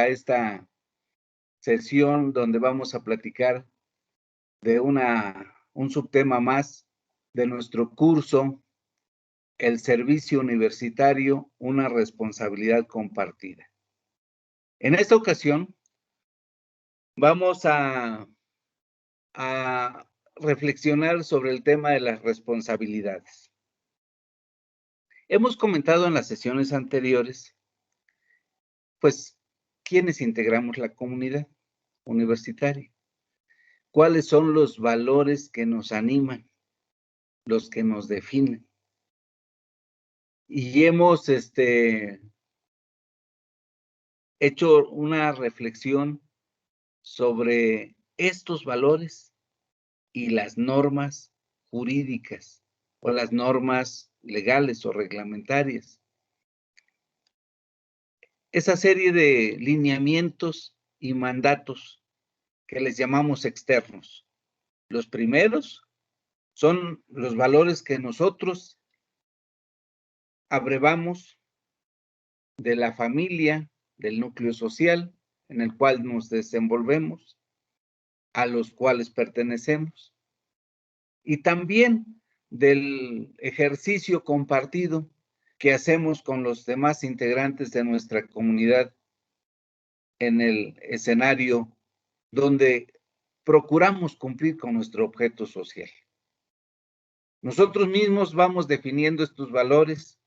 esta sesión donde vamos a platicar de un subtema más de nuestro curso, el servicio universitario, una responsabilidad compartida. En esta ocasión vamos a reflexionar sobre el tema de las responsabilidades. Hemos comentado en las sesiones anteriores, pues, ¿quiénes integramos la comunidad universitaria? ¿Cuáles son los valores que nos animan, los que nos definen? Y hemos hecho una reflexión sobre estos valores y las normas jurídicas o las normas legales o reglamentarias. Esa serie de lineamientos y mandatos que les llamamos externos. Los primeros son los valores que nosotros abrevamos de la familia, del núcleo social en el cual nos desenvolvemos, a los cuales pertenecemos, y también del ejercicio compartido que hacemos con los demás integrantes de nuestra comunidad en el escenario donde procuramos cumplir con nuestro objeto social. Nosotros mismos vamos definiendo estos valores,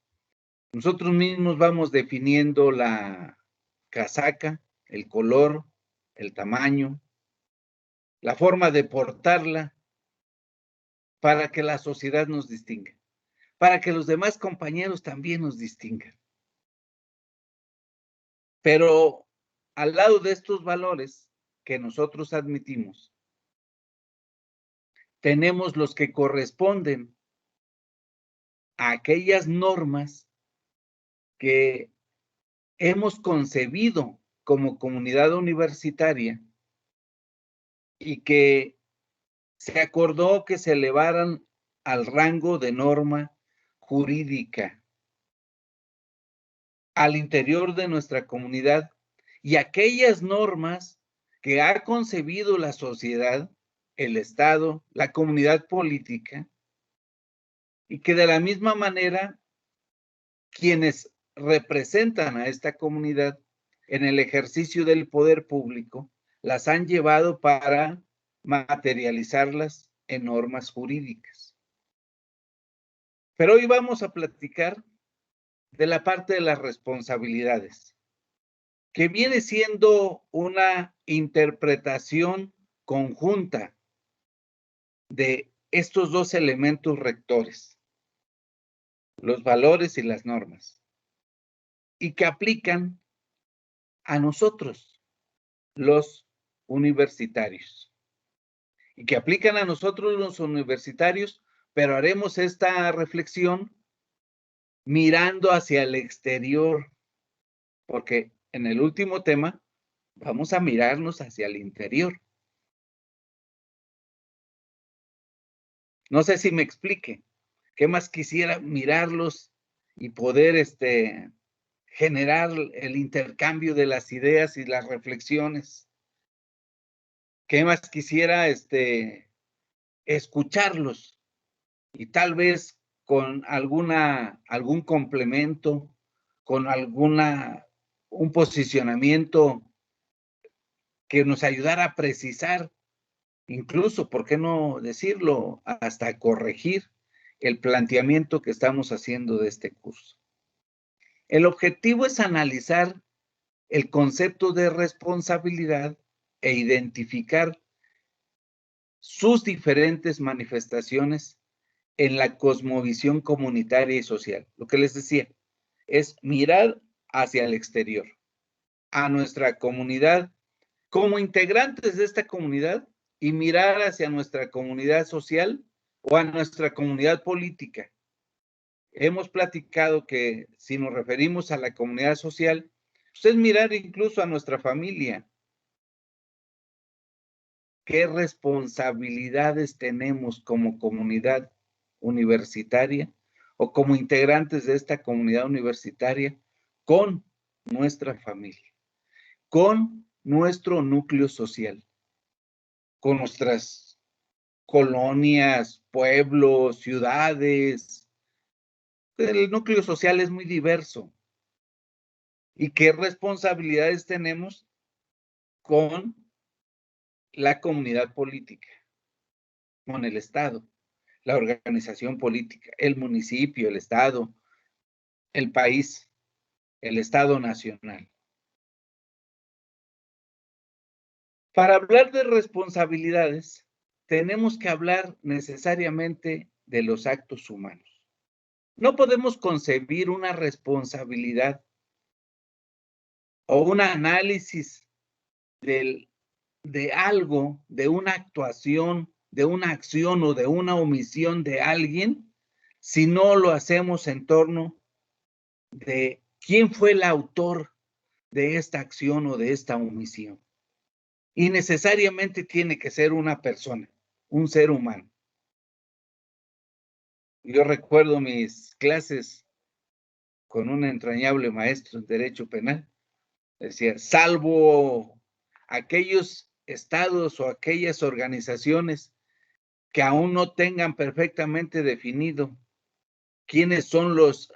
nosotros mismos vamos definiendo la casaca, el color, el tamaño, la forma de portarla, para que la sociedad nos distinga, para que los demás compañeros también nos distingan. Pero al lado de estos valores que nosotros admitimos, tenemos los que corresponden a aquellas normas que hemos concebido como comunidad universitaria y que se acordó que se elevaran al rango de norma jurídica al interior de nuestra comunidad, y aquellas normas que ha concebido la sociedad, el Estado, la comunidad política, y que de la misma manera quienes representan a esta comunidad en el ejercicio del poder público las han llevado para materializarlas en normas jurídicas. Pero hoy vamos a platicar de la parte de las responsabilidades, que viene siendo una interpretación conjunta de estos dos elementos rectores, los valores y las normas, y que aplican a nosotros, los universitarios, y que aplican a nosotros los universitarios, pero haremos esta reflexión mirando hacia el exterior, porque en el último tema vamos a mirarnos hacia el interior. No sé si me explique. ¿Qué más quisiera mirarlos y poder generar el intercambio de las ideas y las reflexiones? ¿Qué más quisiera escucharlos y tal vez con algún complemento, con un posicionamiento que nos ayudara a precisar, incluso, ¿por qué no decirlo?, hasta corregir el planteamiento que estamos haciendo de este curso? El objetivo es analizar el concepto de responsabilidad e identificar sus diferentes manifestaciones en la cosmovisión comunitaria y social. Lo que les decía es mirar hacia el exterior, a nuestra comunidad, como integrantes de esta comunidad, y mirar hacia nuestra comunidad social o a nuestra comunidad política. Hemos platicado que si nos referimos a la comunidad social, pues es mirar incluso a nuestra familia. ¿Qué responsabilidades tenemos como comunidad universitaria o como integrantes de esta comunidad universitaria con nuestra familia? con nuestro núcleo social, con nuestras colonias, pueblos, ciudades. El núcleo social es muy diverso. ¿Y qué responsabilidades tenemos con la comunidad política, con el Estado, la organización política, el municipio, el Estado, el país, el Estado nacional? Para hablar de responsabilidades, tenemos que hablar necesariamente de los actos humanos. No podemos concebir una responsabilidad o un análisis de algo, de una actuación, de una acción o de una omisión de alguien, si no lo hacemos en torno de quién fue el autor de esta acción o de esta omisión. Y necesariamente tiene que ser una persona, un ser humano. Yo recuerdo mis clases con un entrañable maestro en Derecho Penal. Decía, salvo aquellos estados o aquellas organizaciones que aún no tengan perfectamente definido quiénes son los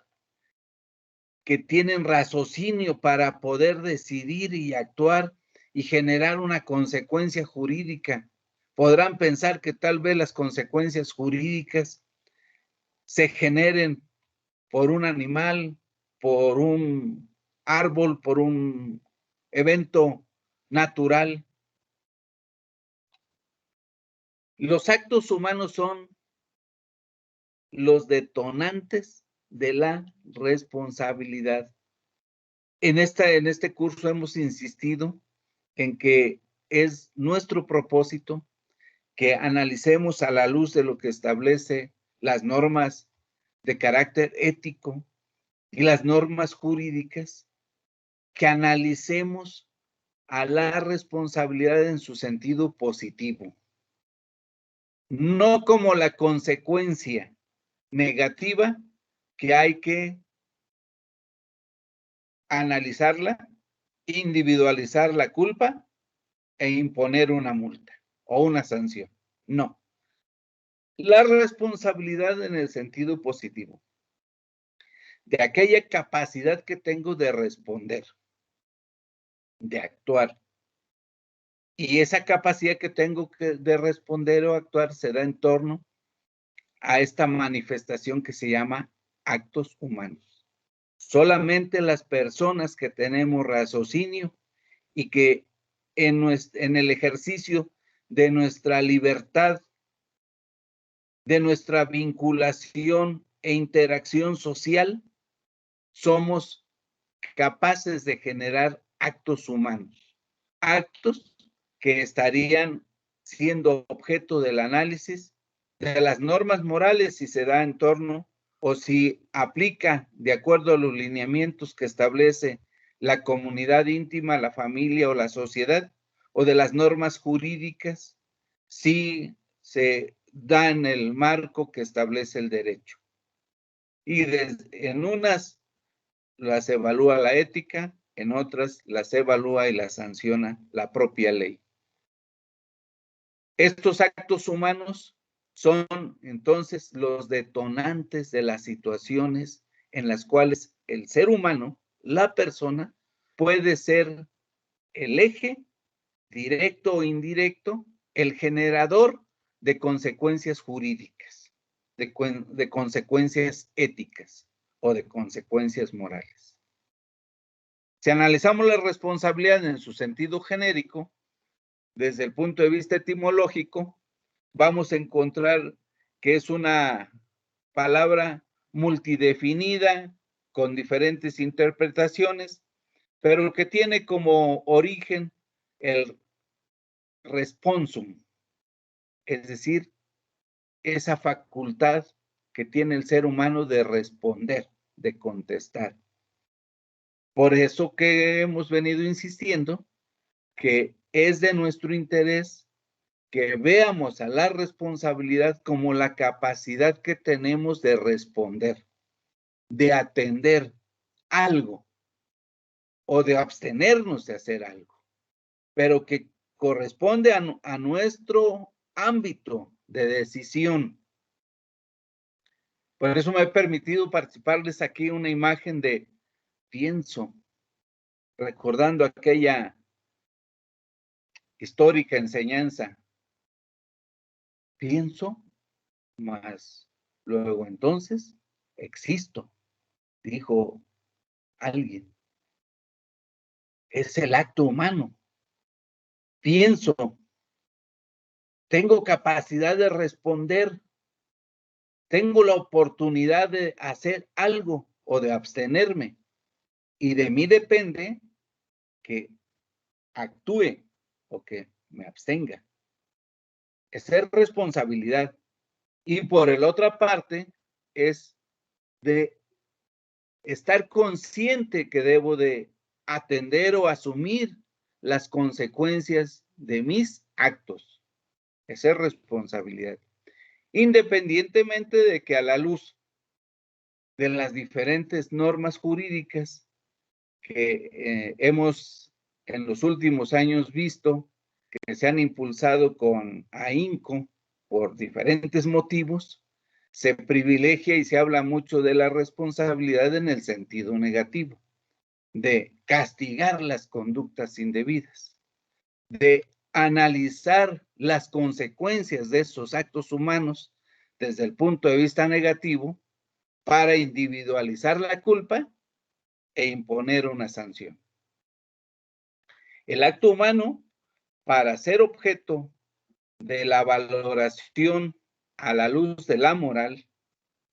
que tienen raciocinio para poder decidir y actuar y generar una consecuencia jurídica, podrán pensar que tal vez las consecuencias jurídicas se generen por un animal, por un árbol, por un evento natural. Los actos humanos son los detonantes de la responsabilidad. En este curso hemos insistido en que es nuestro propósito que analicemos a la luz de lo que establece las normas de carácter ético y las normas jurídicas, que analicemos a la responsabilidad en su sentido positivo, no como la consecuencia negativa que hay que analizarla, individualizar la culpa e imponer una multa o una sanción. No. La responsabilidad en el sentido positivo, de aquella capacidad que tengo de responder, de actuar. Y esa capacidad que tengo de responder o actuar se da en torno a esta manifestación que se llama actos humanos. Solamente las personas que tenemos raciocinio y que en el ejercicio de nuestra libertad, de nuestra vinculación e interacción social, somos capaces de generar actos humanos, actos que estarían siendo objeto del análisis de las normas morales si se da en torno o si aplica de acuerdo a los lineamientos que establece la comunidad íntima, la familia o la sociedad, o de las normas jurídicas si se da en el marco que establece el derecho. Y en unas las evalúa la ética, en otras las evalúa y las sanciona la propia ley. Estos actos humanos son entonces los detonantes de las situaciones en las cuales el ser humano, la persona, puede ser el eje, directo o indirecto, el generador de consecuencias jurídicas, de consecuencias éticas o de consecuencias morales. Si analizamos la responsabilidad en su sentido genérico, desde el punto de vista etimológico, vamos a encontrar que es una palabra multidefinida, con diferentes interpretaciones, pero que tiene como origen el responsum, es decir, esa facultad que tiene el ser humano de responder, de contestar. Por eso que hemos venido insistiendo que es de nuestro interés que veamos a la responsabilidad como la capacidad que tenemos de responder, de atender algo o de abstenernos de hacer algo, pero que corresponde a nuestro ámbito de decisión. Por eso me he permitido participarles aquí una imagen de pienso, recordando aquella histórica enseñanza. Pienso, mas luego entonces existo, dijo alguien. Es el acto humano. Pienso, tengo capacidad de responder, tengo la oportunidad de hacer algo o de abstenerme. Y de mí depende que actúe o que me abstenga. Es ser responsabilidad. Y por la otra parte es de estar consciente que debo de atender o asumir las consecuencias de mis actos. Es ser responsabilidad. Independientemente de que a la luz de las diferentes normas jurídicas que hemos en los últimos años visto que se han impulsado con ahínco por diferentes motivos, se privilegia y se habla mucho de la responsabilidad en el sentido negativo, de castigar las conductas indebidas, de analizar las consecuencias de esos actos humanos desde el punto de vista negativo para individualizar la culpa e imponer una sanción. El acto humano, para ser objeto de la valoración a la luz de la moral,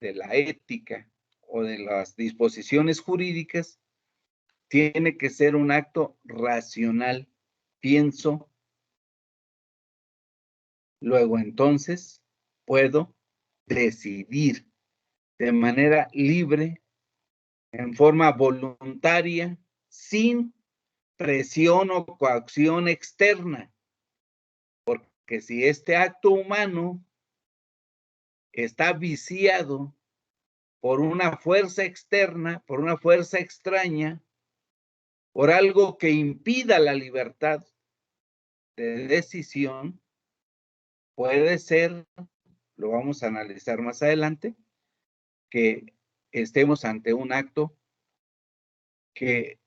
de la ética o de las disposiciones jurídicas, tiene que ser un acto racional. Pienso, luego entonces puedo decidir de manera libre, en forma voluntaria, sin presión o coacción externa. Porque si este acto humano está viciado por una fuerza externa, por una fuerza extraña, por algo que impida la libertad de decisión, puede ser, lo vamos a analizar más adelante, que estemos ante un acto que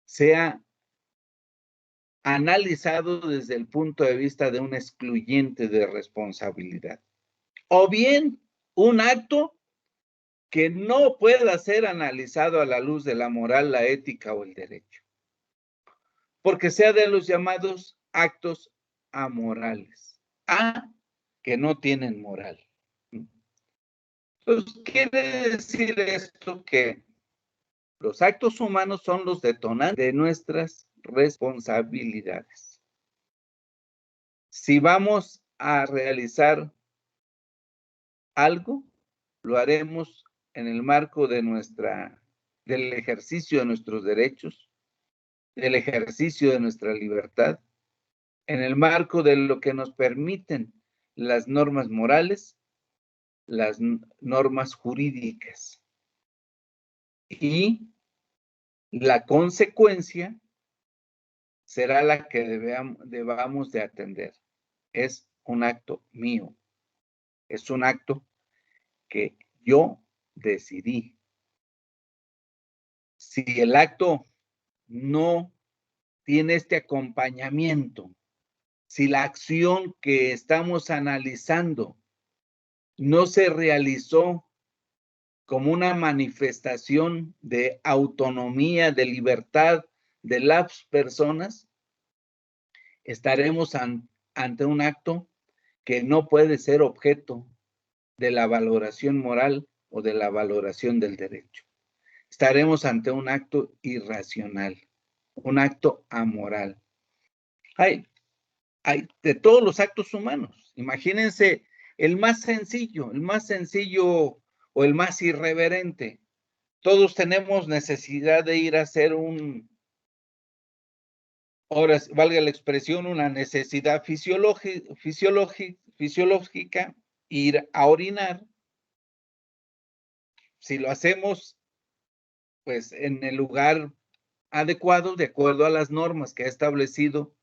sea analizado desde el punto de vista de un excluyente de responsabilidad. O bien un acto que no pueda ser analizado a la luz de la moral, la ética o el derecho, porque sea de los llamados actos amorales, que no tienen moral. Entonces, quiere decir esto que los actos humanos son los detonantes de nuestras responsabilidades. Si vamos a realizar algo, lo haremos en el marco de del ejercicio de nuestros derechos, del ejercicio de nuestra libertad, en el marco de lo que nos permiten las normas morales, las normas jurídicas. Y la consecuencia será la que debamos de atender. Es un acto mío, es un acto que yo decidí. Si el acto no tiene este acompañamiento, si la acción que estamos analizando no se realizó como una manifestación de autonomía, de libertad de las personas, estaremos ante un acto que no puede ser objeto de la valoración moral o de la valoración del derecho. Estaremos ante un acto irracional, un acto amoral. Hay de todos los actos humanos. Imagínense el más sencillo o el más irreverente. Todos tenemos necesidad de ir a hacer ahora valga la expresión, una necesidad fisiológica, ir a orinar. Si lo hacemos, pues en el lugar adecuado de acuerdo a las normas que ha establecido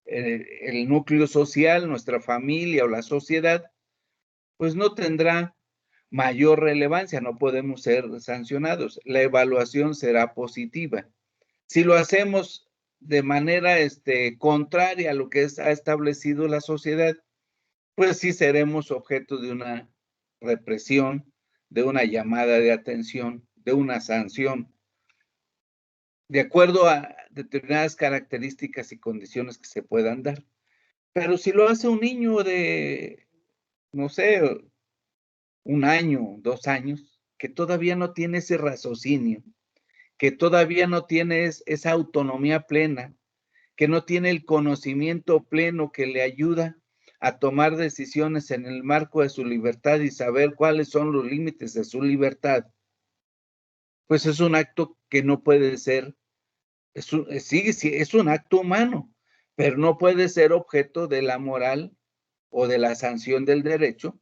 el núcleo social, nuestra familia o la sociedad, pues no tendrá mayor relevancia, no podemos ser sancionados. La evaluación será positiva. Si lo hacemos de manera contraria a lo que ha establecido la sociedad, pues sí seremos objeto de una represión, de una llamada de atención, de una sanción, de acuerdo a determinadas características y condiciones que se puedan dar. Pero si lo hace un niño de, no sé, 1 año, 2 años, que todavía no tiene ese raciocinio, que todavía no tiene esa autonomía plena, que no tiene el conocimiento pleno que le ayuda a tomar decisiones en el marco de su libertad y saber cuáles son los límites de su libertad, pues es un acto que no puede ser, sí, es un acto humano, pero no puede ser objeto de la moral o de la sanción del derecho,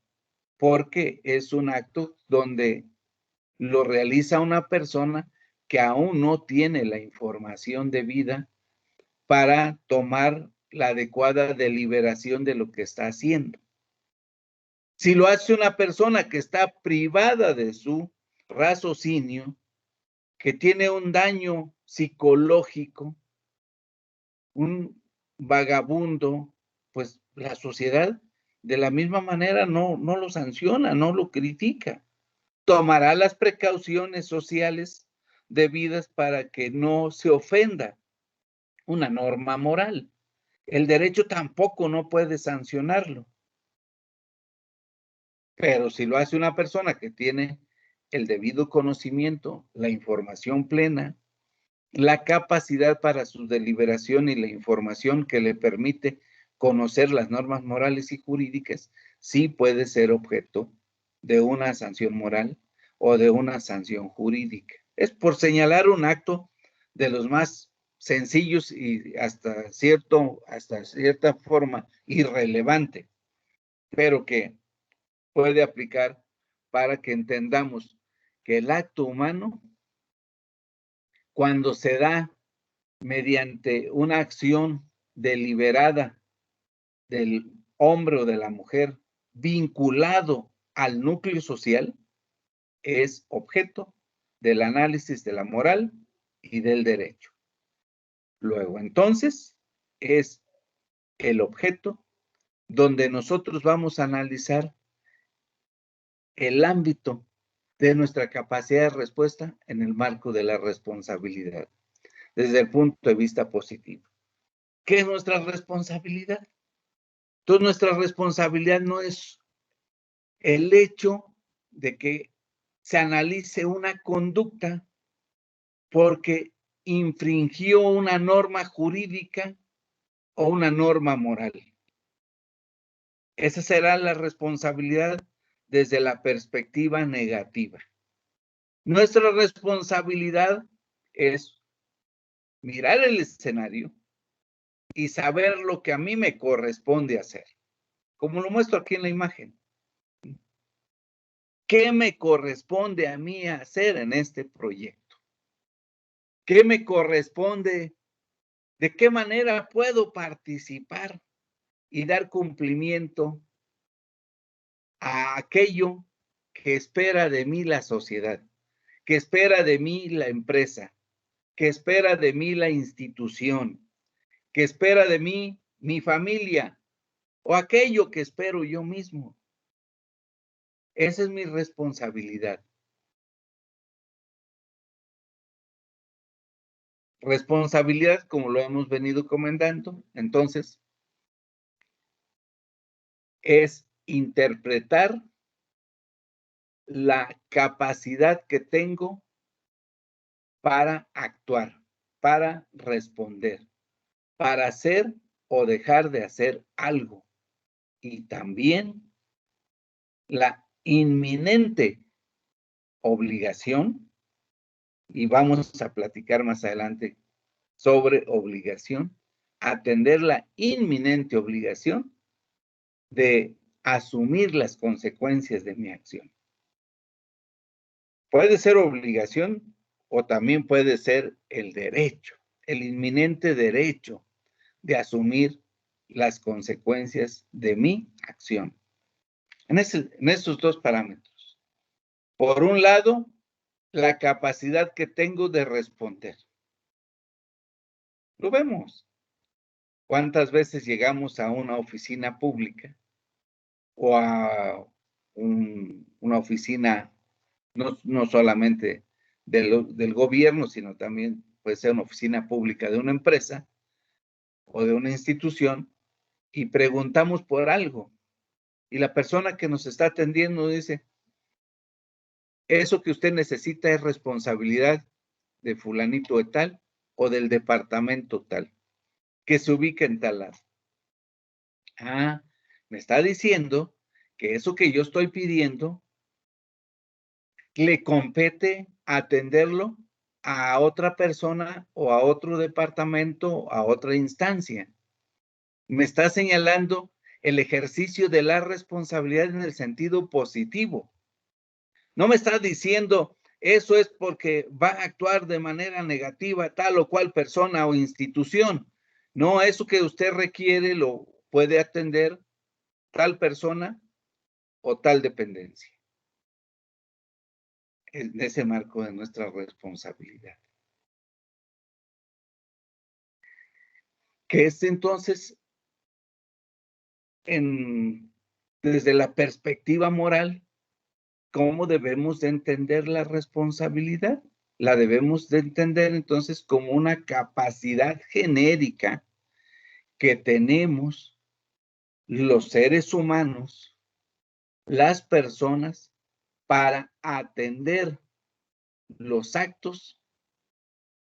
porque es un acto donde lo realiza una persona que aún no tiene la información debida para tomar la adecuada deliberación de lo que está haciendo. Si lo hace una persona que está privada de su raciocinio, que tiene un daño psicológico, un vagabundo, pues la sociedad de la misma manera no lo sanciona, no lo critica. Tomará las precauciones sociales debidas para que no se ofenda una norma moral. El derecho tampoco no puede sancionarlo. Pero si lo hace una persona que tiene el debido conocimiento, la información plena, la capacidad para su deliberación y la información que le permite conocer las normas morales y jurídicas, sí puede ser objeto de una sanción moral o de una sanción jurídica. Es por señalar un acto de los más sencillos y hasta cierta forma irrelevante, pero que puede aplicar para que entendamos que el acto humano, cuando se da mediante una acción deliberada del hombre o de la mujer vinculado al núcleo social, es objeto del análisis de la moral y del derecho. Luego, entonces, es el objeto donde nosotros vamos a analizar el ámbito de nuestra capacidad de respuesta en el marco de la responsabilidad, desde el punto de vista positivo. ¿Qué es nuestra responsabilidad? Entonces, nuestra responsabilidad no es el hecho de que se analice una conducta porque infringió una norma jurídica o una norma moral. Esa será la responsabilidad desde la perspectiva negativa. Nuestra responsabilidad es mirar el escenario y saber lo que a mí me corresponde hacer, como lo muestro aquí en la imagen. ¿Qué me corresponde a mí hacer en este proyecto? ¿Qué me corresponde? ¿De qué manera puedo participar y dar cumplimiento a aquello que espera de mí la sociedad, que espera de mí la empresa, que espera de mí la institución, que espera de mí mi familia o aquello que espero yo mismo? Esa es mi responsabilidad. Responsabilidad, como lo hemos venido comentando, entonces, es interpretar la capacidad que tengo para actuar, para responder, para hacer o dejar de hacer algo. Y también la inminente obligación, y vamos a platicar más adelante sobre obligación, atender la inminente obligación de asumir las consecuencias de mi acción. Puede ser obligación o también puede ser el derecho. el inminente derecho de asumir las consecuencias de mi acción. En esos dos parámetros. Por un lado, la capacidad que tengo de responder. Lo vemos. ¿Cuántas veces llegamos a una oficina pública o a una oficina, no solamente del gobierno, sino también puede ser una oficina pública de una empresa o de una institución, y preguntamos por algo? Y la persona que nos está atendiendo dice, eso que usted necesita es responsabilidad de fulanito de tal o del departamento tal, que se ubica en tal lado. Ah, me está diciendo que eso que yo estoy pidiendo le compete atenderlo a otra persona o a otro departamento, a otra instancia. Me está señalando el ejercicio de la responsabilidad en el sentido positivo. No me está diciendo eso es porque va a actuar de manera negativa tal o cual persona o institución. No, eso que usted requiere lo puede atender tal persona o tal dependencia. En ese marco de nuestra responsabilidad. Que es entonces, desde la perspectiva moral, ¿cómo debemos de entender la responsabilidad? La debemos de entender entonces como una capacidad genérica que tenemos los seres humanos, las personas, para atender los actos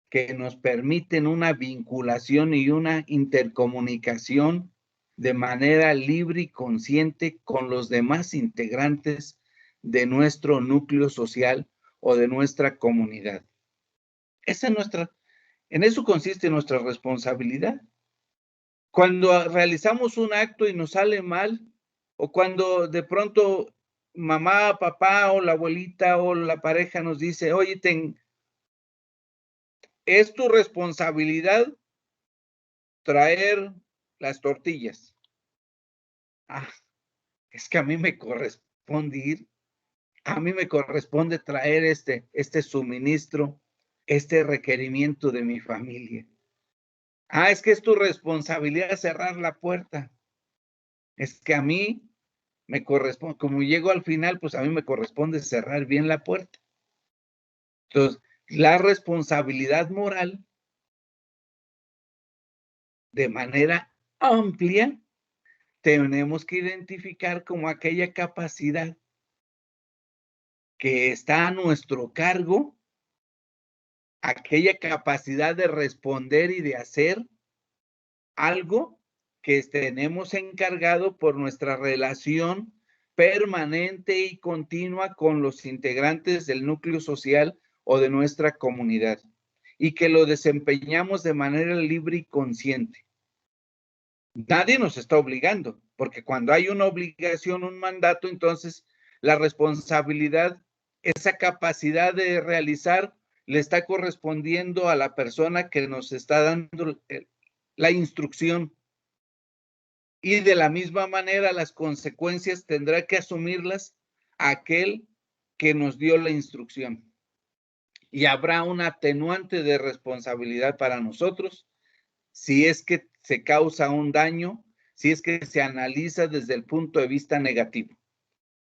que nos permiten una vinculación y una intercomunicación de manera libre y consciente con los demás integrantes de nuestro núcleo social o de nuestra comunidad. En eso consiste nuestra responsabilidad. Cuando realizamos un acto y nos sale mal, o cuando de pronto mamá, papá o la abuelita o la pareja nos dice, oye, es tu responsabilidad traer las tortillas. Ah, es que a mí me corresponde ir, a mí me corresponde traer este suministro, este requerimiento de mi familia. Ah, es que es tu responsabilidad cerrar la puerta. Es que a mí me corresponde, como llego al final, pues a mí me corresponde cerrar bien la puerta. Entonces, la responsabilidad moral, de manera amplia, tenemos que identificar como aquella capacidad que está a nuestro cargo, aquella capacidad de responder y de hacer algo que tenemos encargado por nuestra relación permanente y continua con los integrantes del núcleo social o de nuestra comunidad, y que lo desempeñamos de manera libre y consciente. Nadie nos está obligando, porque cuando hay una obligación, un mandato, entonces la responsabilidad, esa capacidad de realizar, le está correspondiendo a la persona que nos está dando la instrucción. Y de la misma manera, las consecuencias tendrá que asumirlas aquel que nos dio la instrucción. Y habrá un atenuante de responsabilidad para nosotros si es que se causa un daño, si es que se analiza desde el punto de vista negativo.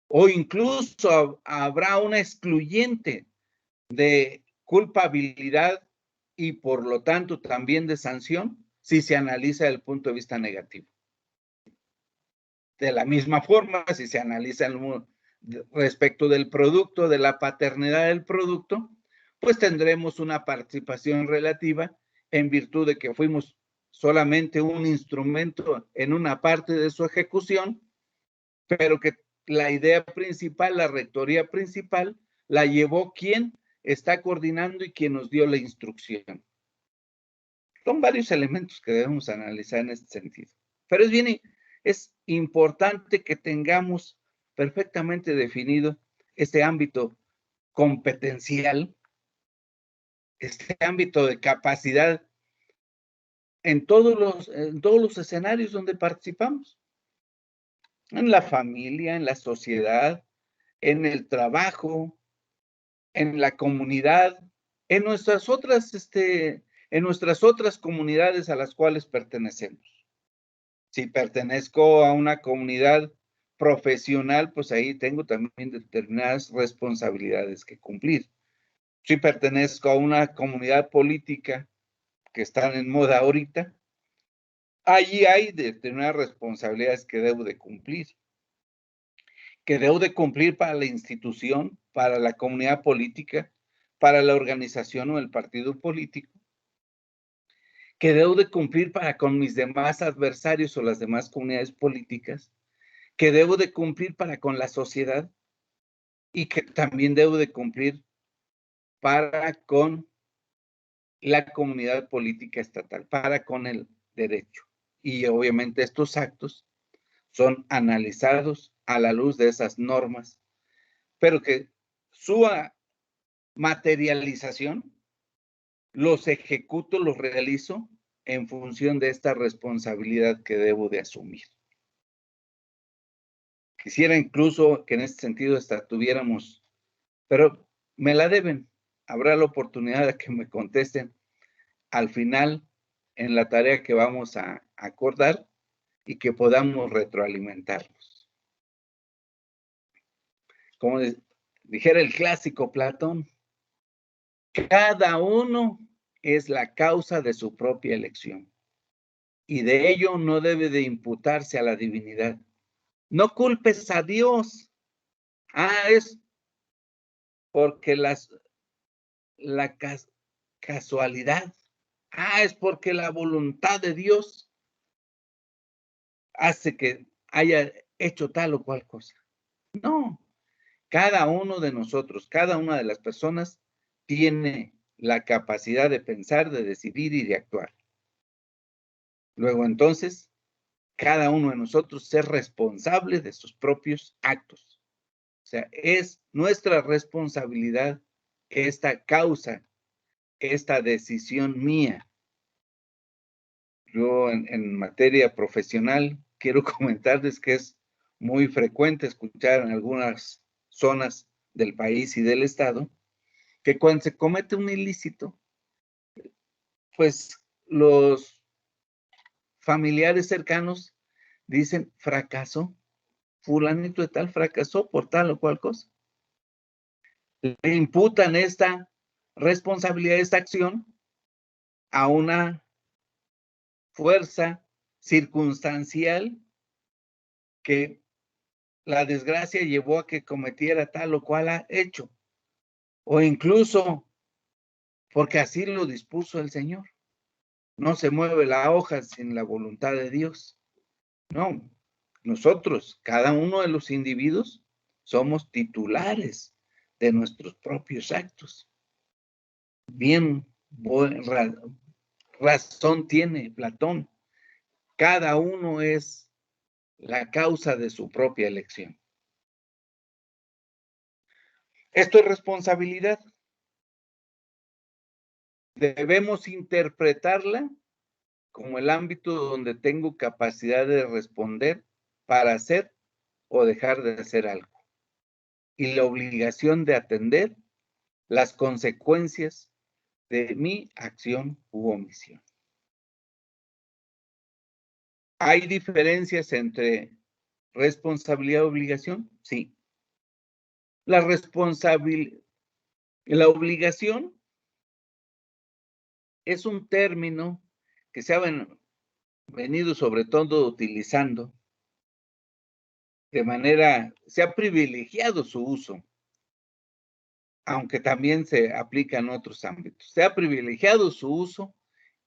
O incluso habrá una excluyente de culpabilidad y por lo tanto también de sanción si se analiza desde el punto de vista negativo. De la misma forma, si se analiza respecto del producto, de la paternidad del producto, pues tendremos una participación relativa en virtud de que fuimos solamente un instrumento en una parte de su ejecución, pero que la idea principal, la rectoría principal, la llevó quien está coordinando y quien nos dio la instrucción. Son varios elementos que debemos analizar en este sentido. Pero es importante que tengamos perfectamente definido este ámbito competencial, este ámbito de capacidad en todos los escenarios donde participamos, en la familia, en la sociedad, en el trabajo, en la comunidad, en nuestras otras comunidades a las cuales pertenecemos. Si pertenezco a una comunidad profesional, pues ahí tengo también determinadas responsabilidades que cumplir. Si pertenezco a una comunidad política que están en moda ahorita, allí hay determinadas responsabilidades que debo de cumplir para la institución, para la comunidad política, para la organización o el partido político, que debo de cumplir para con mis demás adversarios o las demás comunidades políticas, que debo de cumplir para con la sociedad y que también debo de cumplir para con la comunidad política estatal, para con el derecho. Y obviamente estos actos son analizados a la luz de esas normas, pero que su materialización los ejecuto, los realizo en función de esta responsabilidad que debo de asumir. Quisiera incluso que en este sentido hasta tuviéramos, pero me la deben. Habrá la oportunidad de que me contesten al final en la tarea que vamos a acordar y que podamos retroalimentarnos. Como dijera el clásico Platón, cada uno es la causa de su propia elección y de ello no debe de imputarse a la divinidad. No culpes a Dios. Es porque la casualidad. Es porque la voluntad de Dios hace que haya hecho tal o cual cosa. No, cada uno de nosotros, cada una de las personas tiene la capacidad de pensar, de decidir y de actuar. Luego entonces, cada uno de nosotros es responsable de sus propios actos. O sea, es nuestra responsabilidad esta causa, esta decisión mía. Yo en materia profesional quiero comentarles que es muy frecuente escuchar en algunas zonas del país y del estado que cuando se comete un ilícito, pues los familiares cercanos dicen, fracasó, fulanito de tal fracasó por tal o cual cosa. Le imputan esta responsabilidad, esta acción a una fuerza circunstancial que la desgracia llevó a que cometiera tal o cual hecho, o incluso porque así lo dispuso el Señor. No se mueve la hoja sin la voluntad de Dios. No, nosotros, cada uno de los individuos, somos titulares de nuestros propios actos. Bien, razón tiene Platón. Cada uno es la causa de su propia elección. Esto es responsabilidad. Debemos interpretarla como el ámbito donde tengo capacidad de responder para hacer o dejar de hacer algo. Y la obligación de atender las consecuencias de mi acción u omisión. ¿Hay diferencias entre responsabilidad y obligación? Sí. La obligación es un término que se ha venido sobre todo utilizando de manera, se ha privilegiado su uso, aunque también se aplica en otros ámbitos. Se ha privilegiado su uso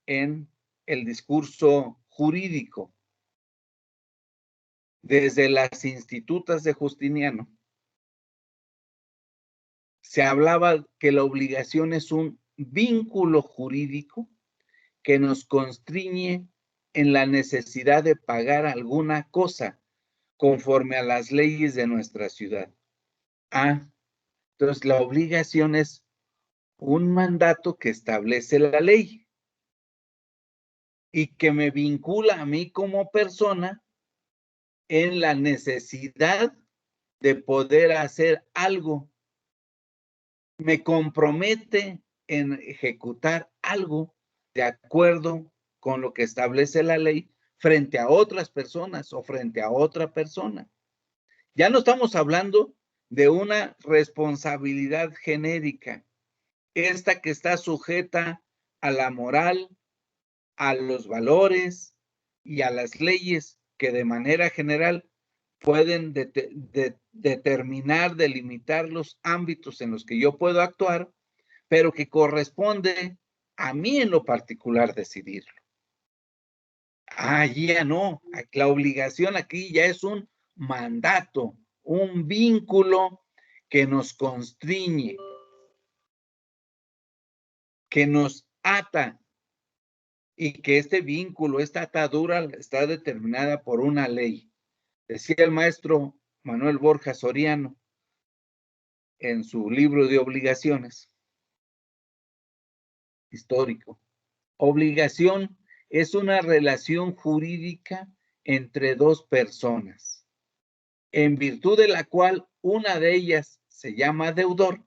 en el discurso jurídico. Desde las institutas de Justiniano, se hablaba que la obligación es un vínculo jurídico que nos constriñe en la necesidad de pagar alguna cosa conforme a las leyes de nuestra ciudad. Entonces la obligación es un mandato que establece la ley. y que me vincula a mí como persona en la necesidad de poder hacer algo. Me compromete en ejecutar algo de acuerdo con lo que establece la ley frente a otras personas o frente a otra persona. Ya no estamos hablando de una responsabilidad genérica, esta que está sujeta a la moral, a los valores y a las leyes que de manera general pueden determinar, delimitar los ámbitos en los que yo puedo actuar, pero que corresponde a mí en lo particular decidirlo. Ya no, la obligación aquí ya es un mandato, un vínculo que nos constriñe, que nos ata, y que este vínculo, esta atadura está determinada por una ley. Decía el maestro Manuel Borja Soriano en su libro de obligaciones histórico. Obligación es una relación jurídica entre dos personas, en virtud de la cual una de ellas se llama deudor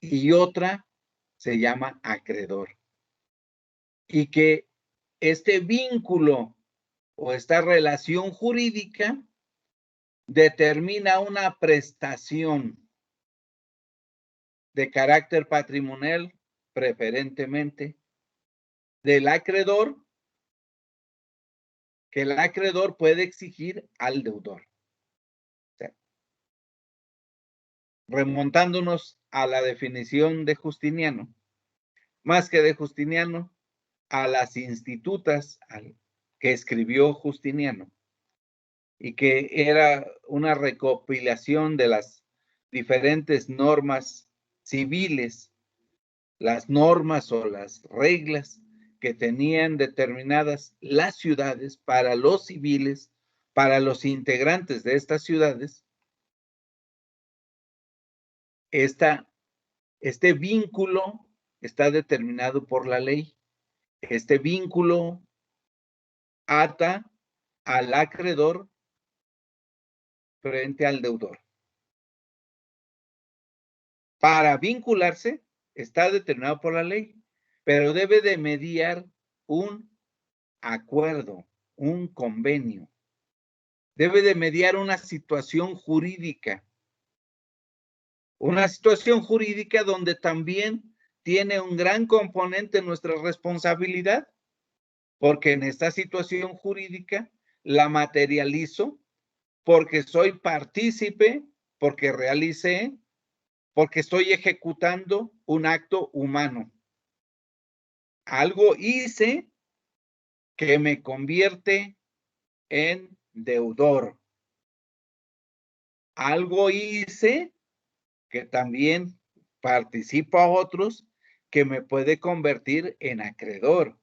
y otra se llama acreedor. Y que este vínculo o esta relación jurídica determina una prestación de carácter patrimonial, preferentemente, del acreedor, que el acreedor puede exigir al deudor. O sea, remontándonos a la definición de Justiniano, más que de Justiniano, a las institutas que escribió Justiniano, y que era una recopilación de las diferentes normas civiles, las normas o las reglas que tenían determinadas las ciudades para los civiles, para los integrantes de estas ciudades. Este vínculo está determinado por la ley. Este vínculo ata al acreedor frente al deudor. Para vincularse está determinado por la ley, pero debe de mediar un acuerdo, un convenio. Debe de mediar una situación jurídica donde también tiene un gran componente nuestra responsabilidad, porque en esta situación jurídica la materializo porque soy partícipe, porque realicé, porque estoy ejecutando un acto humano. Algo hice que me convierte en deudor. Algo hice que también participo a otros que me puede convertir en acreedor.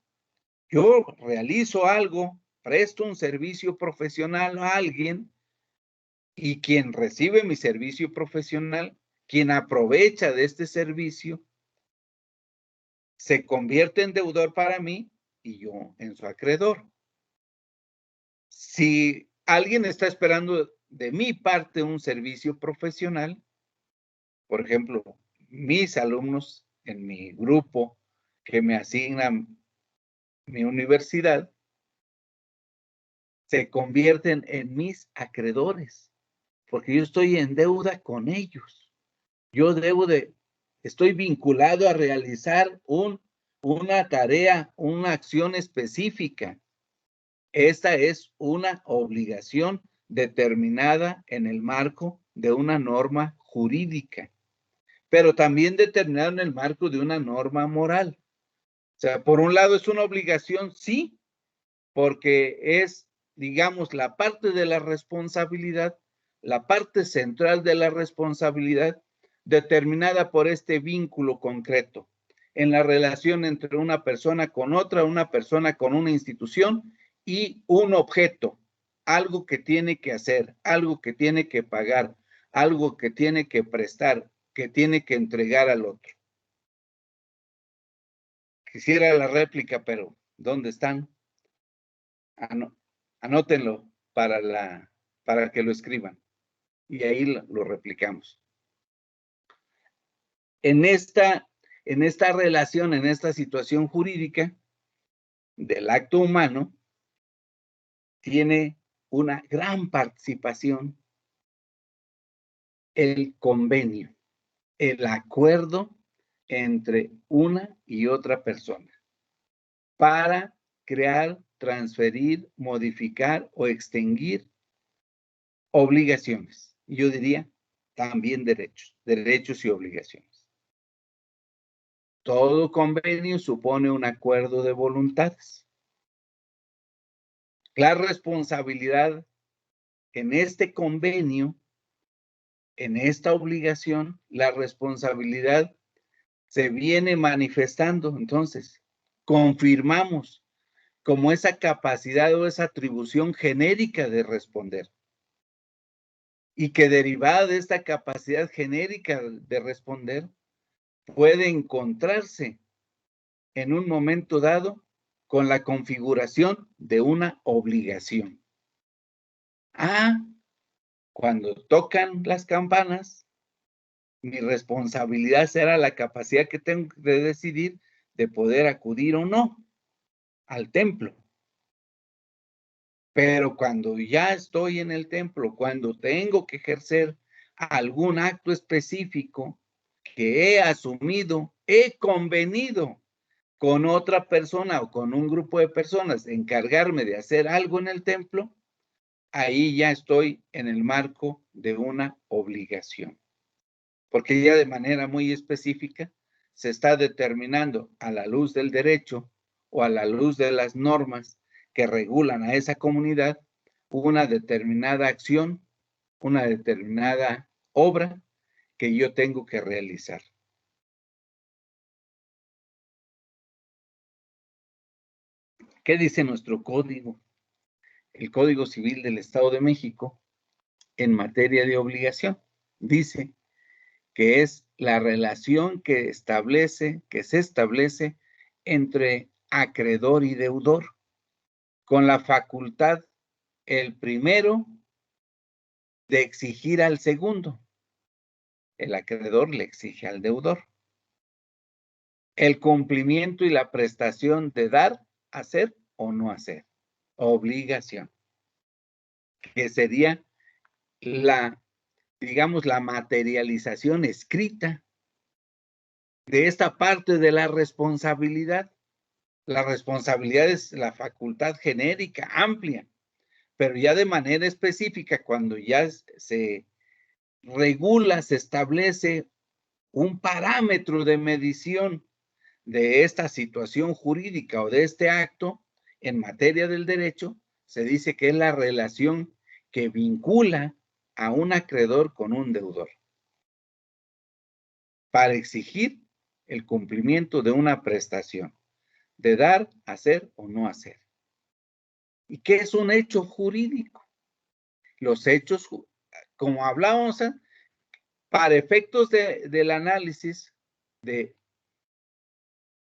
Yo realizo algo, presto un servicio profesional a alguien y quien recibe mi servicio profesional, quien aprovecha de este servicio, se convierte en deudor para mí y yo en su acreedor. Si alguien está esperando de mi parte un servicio profesional, por ejemplo, mis alumnos en mi grupo que me asignan mi universidad, se convierten en mis acreedores, porque yo estoy en deuda con ellos. Estoy vinculado a realizar una tarea, una acción específica. Esta es una obligación determinada en el marco de una norma jurídica, pero también determinada en el marco de una norma moral. O sea, por un lado es una obligación, sí, porque es, digamos, la parte de la responsabilidad, la parte central de la responsabilidad determinada por este vínculo concreto en la relación entre una persona con otra, una persona con una institución y un objeto, algo que tiene que hacer, algo que tiene que pagar, algo que tiene que prestar, que tiene que entregar al otro. Quisiera la réplica, pero ¿Dónde están? Anótenlo para que lo escriban. Y ahí lo replicamos. En esta relación, en esta situación jurídica del acto humano, tiene una gran participación el convenio, el acuerdo entre una y otra persona para crear, transferir, modificar o extinguir obligaciones. Yo diría también derechos y obligaciones. Todo convenio supone un acuerdo de voluntades. La responsabilidad en este convenio, en esta obligación, la responsabilidad se viene manifestando. Entonces, confirmamos como esa capacidad o esa atribución genérica de responder. Y que derivada de esta capacidad genérica de responder, puede encontrarse en un momento dado con la configuración de una obligación. Cuando tocan las campanas, mi responsabilidad será la capacidad que tengo de decidir de poder acudir o no al templo. Pero cuando ya estoy en el templo, cuando tengo que ejercer algún acto específico que he asumido, he convenido con otra persona o con un grupo de personas de encargarme de hacer algo en el templo, ahí ya estoy en el marco de una obligación. Porque ya de manera muy específica se está determinando a la luz del derecho o a la luz de las normas que regulan a esa comunidad una determinada acción, una determinada obra que yo tengo que realizar. ¿Qué dice nuestro código? El Código Civil del Estado de México en materia de obligación. Dice que es la relación que se establece entre acreedor y deudor, con la facultad, el primero, de exigir al segundo. El acreedor le exige al deudor el cumplimiento y la prestación de dar, hacer o no hacer. Obligación. Que sería digamos, la materialización escrita de esta parte de la responsabilidad. La responsabilidad es la facultad genérica, amplia, pero ya de manera específica, cuando ya se regula, se establece un parámetro de medición de esta situación jurídica o de este acto en materia del derecho, se dice que es la relación que vincula a un acreedor con un deudor para exigir el cumplimiento de una prestación, de dar, hacer o no hacer. ¿Y qué es un hecho jurídico? Los hechos, como hablábamos, para efectos del análisis, de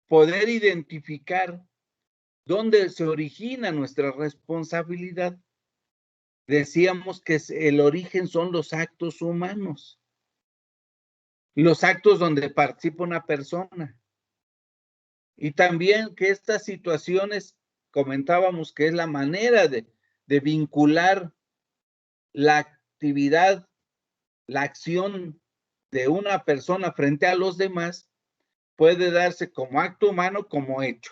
poder identificar dónde se origina nuestra responsabilidad, decíamos que el origen son los actos humanos, los actos donde participa una persona. Y también que estas situaciones, comentábamos que es la manera de vincular la actividad, la acción de una persona frente a los demás, puede darse como acto humano, como hecho.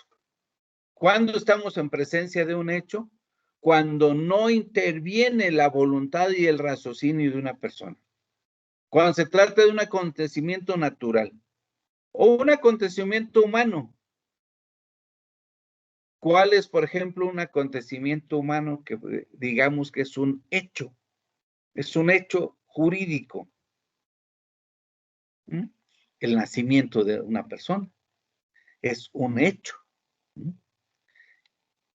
¿Cuándo estamos en presencia de un hecho? Cuando no interviene la voluntad y el raciocinio de una persona. Cuando se trata de un acontecimiento natural o un acontecimiento humano. ¿Cuál es, por ejemplo, un acontecimiento humano que digamos que es un hecho? Es un hecho jurídico. El nacimiento de una persona es un hecho.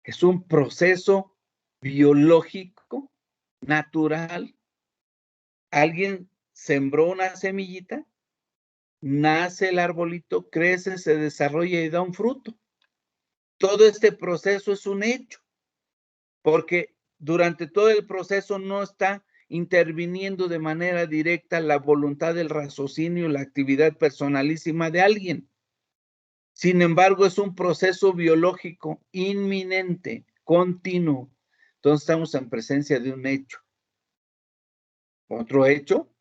Es un proceso biológico, natural. Alguien sembró una semillita, nace el arbolito, crece, se desarrolla y da un fruto. todo este proceso es un hecho, porque durante todo el proceso no está interviniendo de manera directa la voluntad del raciocinio, la actividad personalísima de alguien. Sin embargo, es un proceso biológico inminente, continuo. Entonces estamos en presencia de un hecho. Otro hecho,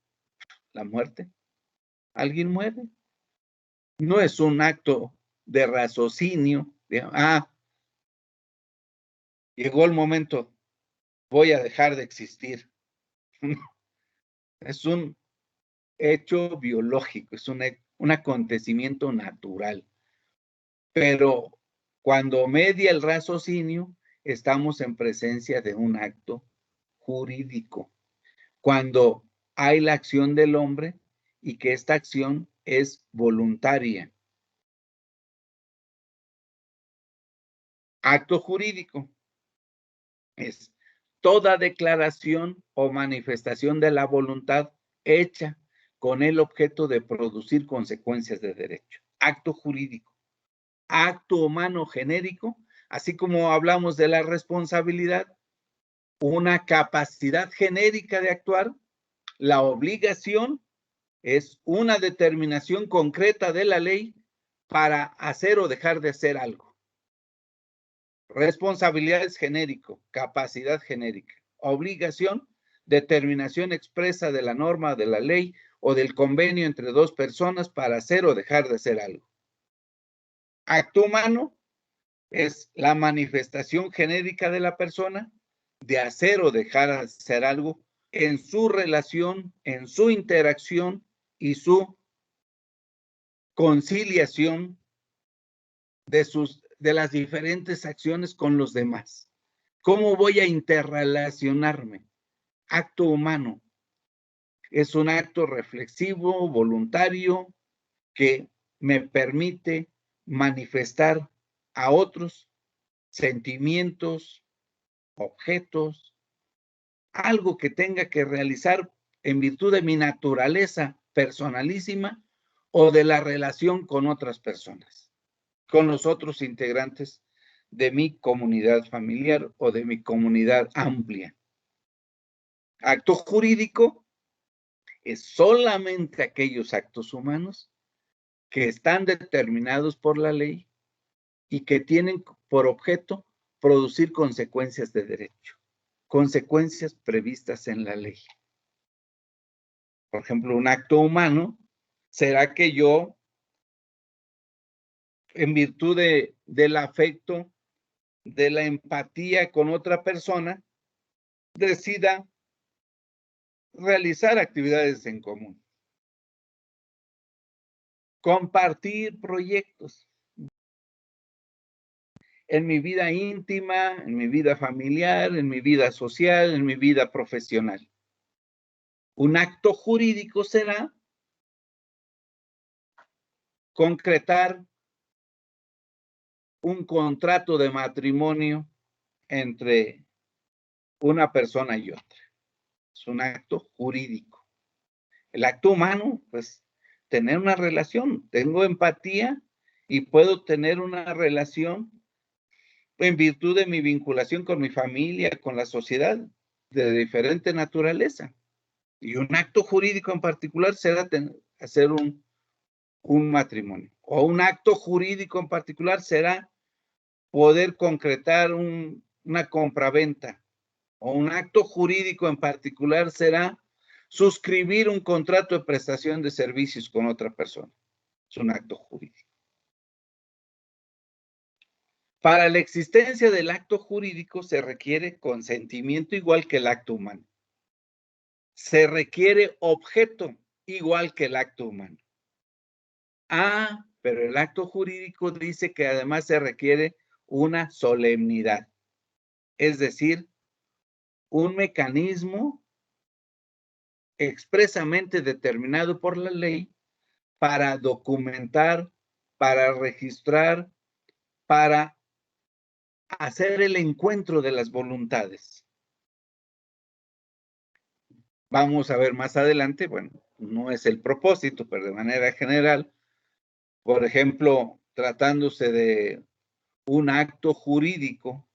la muerte. Alguien muere. No es un acto de raciocinio, llegó el momento, voy a dejar de existir. Es un hecho biológico, es un acontecimiento natural. Pero cuando media el raciocinio, estamos en presencia de un acto jurídico. Cuando hay la acción del hombre y que esta acción es voluntaria. Acto jurídico es toda declaración o manifestación de la voluntad hecha con el objeto de producir consecuencias de derecho. Acto jurídico. Acto humano genérico, así como hablamos de la responsabilidad, una capacidad genérica de actuar. La obligación es una determinación concreta de la ley para hacer o dejar de hacer algo. Responsabilidad es genérico, capacidad genérica. Obligación, determinación expresa de la norma, de la ley o del convenio entre dos personas para hacer o dejar de hacer algo. Acto humano es la manifestación genérica de la persona de hacer o dejar de hacer algo en su relación, en su interacción y su conciliación de las diferentes acciones con los demás. ¿Cómo voy a interrelacionarme? Acto humano. Es un acto reflexivo, voluntario, que me permite manifestar a otros sentimientos, objetos, algo que tenga que realizar en virtud de mi naturaleza personalísima o de la relación con otras personas, con los otros integrantes de mi comunidad familiar o de mi comunidad amplia. Acto jurídico es solamente aquellos actos humanos que están determinados por la ley y que tienen por objeto producir consecuencias de derecho, consecuencias previstas en la ley. Por ejemplo, un acto humano será que yo, en virtud del afecto, de la empatía con otra persona, decida realizar actividades en común, compartir proyectos en mi vida íntima, en mi vida familiar, en mi vida social, en mi vida profesional. Un acto jurídico será concretar un contrato de matrimonio entre una persona y otra. Es un acto jurídico. El acto humano, pues, tener una relación. Tengo empatía y puedo tener una relación en virtud de mi vinculación con mi familia, con la sociedad, de diferente naturaleza. Y un acto jurídico en particular será hacer un matrimonio. O un acto jurídico en particular será poder concretar una compraventa. O un acto jurídico en particular será suscribir un contrato de prestación de servicios con otra persona. Es un acto jurídico. Para la existencia del acto jurídico se requiere consentimiento igual que el acto humano. Se requiere objeto igual que el acto humano. Pero el acto jurídico dice que además se requiere una solemnidad, es decir, un mecanismo expresamente determinado por la ley para documentar, para registrar, para hacer el encuentro de las voluntades. Vamos a ver más adelante, bueno, no es el propósito, pero de manera general, por ejemplo, tratándose de un acto jurídico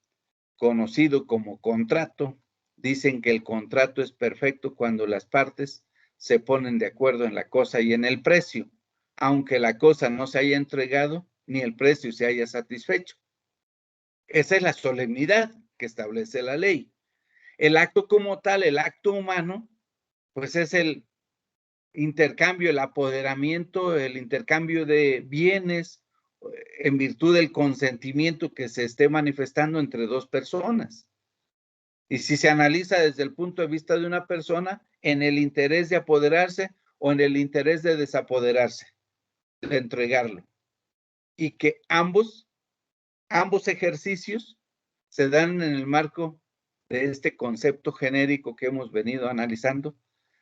conocido como contrato. Dicen que el contrato es perfecto cuando las partes se ponen de acuerdo en la cosa y en el precio, aunque la cosa no se haya entregado ni el precio se haya satisfecho. Esa es la solemnidad que establece la ley. El acto como tal, el acto humano, pues es el intercambio, el apoderamiento, el intercambio de bienes en virtud del consentimiento que se esté manifestando entre dos personas. Y si se analiza desde el punto de vista de una persona, en el interés de apoderarse o en el interés de desapoderarse, de entregarlo. Y que ambos ejercicios se dan en el marco de este concepto genérico que hemos venido analizando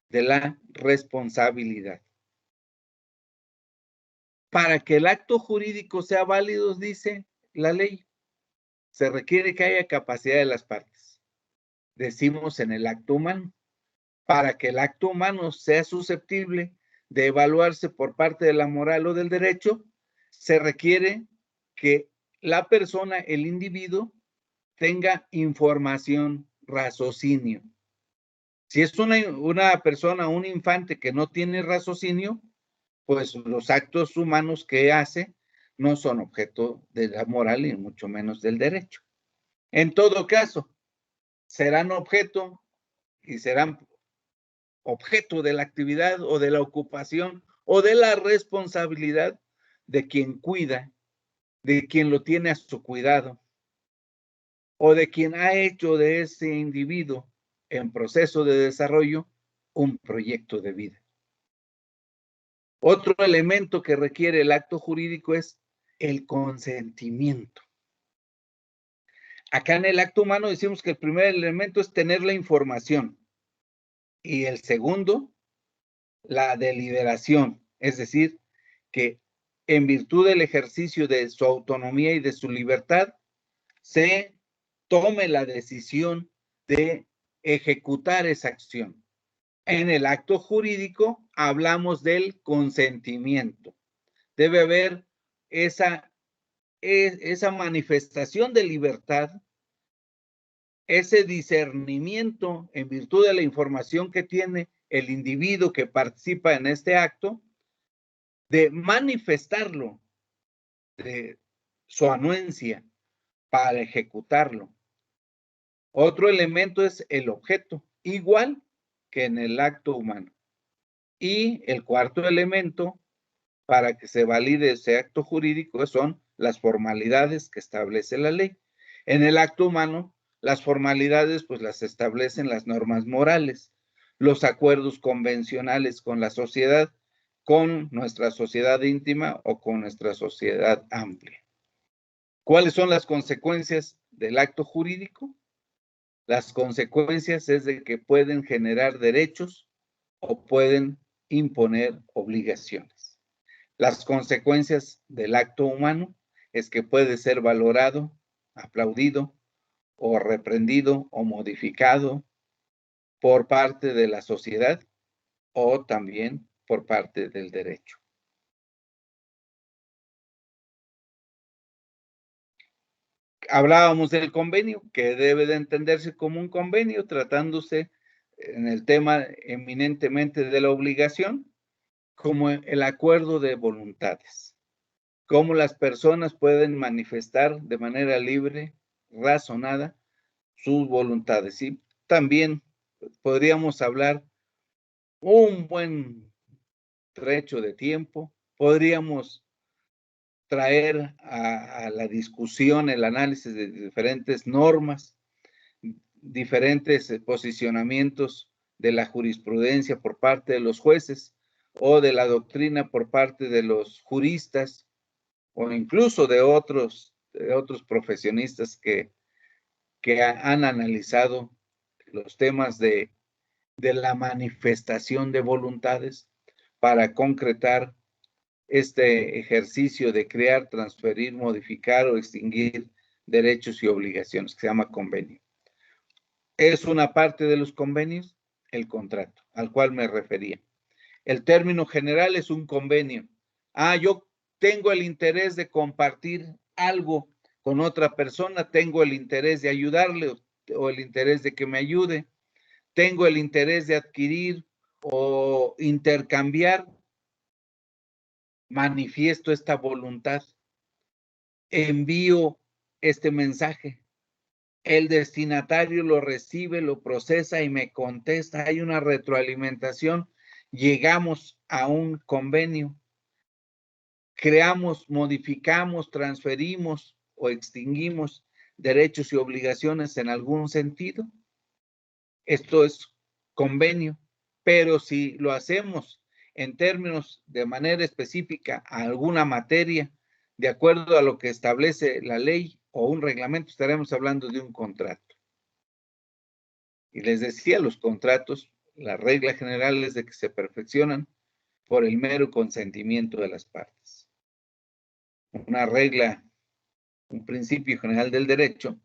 de la responsabilidad. Para que el acto jurídico sea válido, dice la ley, se requiere que haya capacidad de las partes. Decimos en el acto humano. Para que el acto humano sea susceptible de evaluarse por parte de la moral o del derecho, se requiere que la persona, el individuo, tenga información, raciocinio. Si es una persona, un infante que no tiene raciocinio, pues los actos humanos que hace no son objeto de la moral y mucho menos del derecho. En todo caso, serán objeto y serán objeto de la actividad o de la ocupación o de la responsabilidad de quien cuida, de quien lo tiene a su cuidado o de quien ha hecho de ese individuo en proceso de desarrollo un proyecto de vida. Otro elemento que requiere el acto jurídico es el consentimiento. Acá en el acto humano decimos que el primer elemento es tener la información y el segundo, la deliberación, es decir, que en virtud del ejercicio de su autonomía y de su libertad, se tome la decisión de ejecutar esa acción. En el acto jurídico hablamos del consentimiento. Debe haber esa manifestación de libertad, ese discernimiento en virtud de la información que tiene el individuo que participa en este acto, de manifestarlo, de su anuencia para ejecutarlo. Otro elemento es el objeto, igual que en el acto humano. Y el cuarto elemento para que se valide ese acto jurídico son las formalidades que establece la ley. En el acto humano, las formalidades pues las establecen las normas morales, los acuerdos convencionales con la sociedad, con nuestra sociedad íntima o con nuestra sociedad amplia. ¿Cuáles son las consecuencias del acto jurídico? Las consecuencias es de que pueden generar derechos o pueden imponer obligaciones. Las consecuencias del acto humano es que puede ser valorado, aplaudido o reprendido o modificado por parte de la sociedad o también por parte del derecho. Hablábamos del convenio, que debe de entenderse como un convenio, tratándose en el tema eminentemente de la obligación, como el acuerdo de voluntades. Cómo las personas pueden manifestar de manera libre, razonada, sus voluntades. Y también podríamos hablar un buen trecho de tiempo, podríamos traer a la discusión, el análisis de diferentes normas, diferentes posicionamientos de la jurisprudencia por parte de los jueces o de la doctrina por parte de los juristas o incluso de otros profesionistas que han analizado los temas de la manifestación de voluntades para concretar este ejercicio de crear, transferir, modificar o extinguir derechos y obligaciones, que se llama convenio. Es una parte de los convenios el contrato, al cual me refería. El término general es un convenio. Yo tengo el interés de compartir algo con otra persona, tengo el interés de ayudarle o el interés de que me ayude, tengo el interés de adquirir o intercambiar, manifiesto esta voluntad, envío este mensaje, el destinatario lo recibe, lo procesa y me contesta, hay una retroalimentación, llegamos a un convenio, creamos, modificamos, transferimos o extinguimos derechos y obligaciones en algún sentido. Esto es convenio, pero si lo hacemos en términos de manera específica a alguna materia, de acuerdo a lo que establece la ley o un reglamento, estaremos hablando de un contrato. Y les decía, los contratos, la regla general es de que se perfeccionan por el mero consentimiento de las partes. Una regla, un principio general del derecho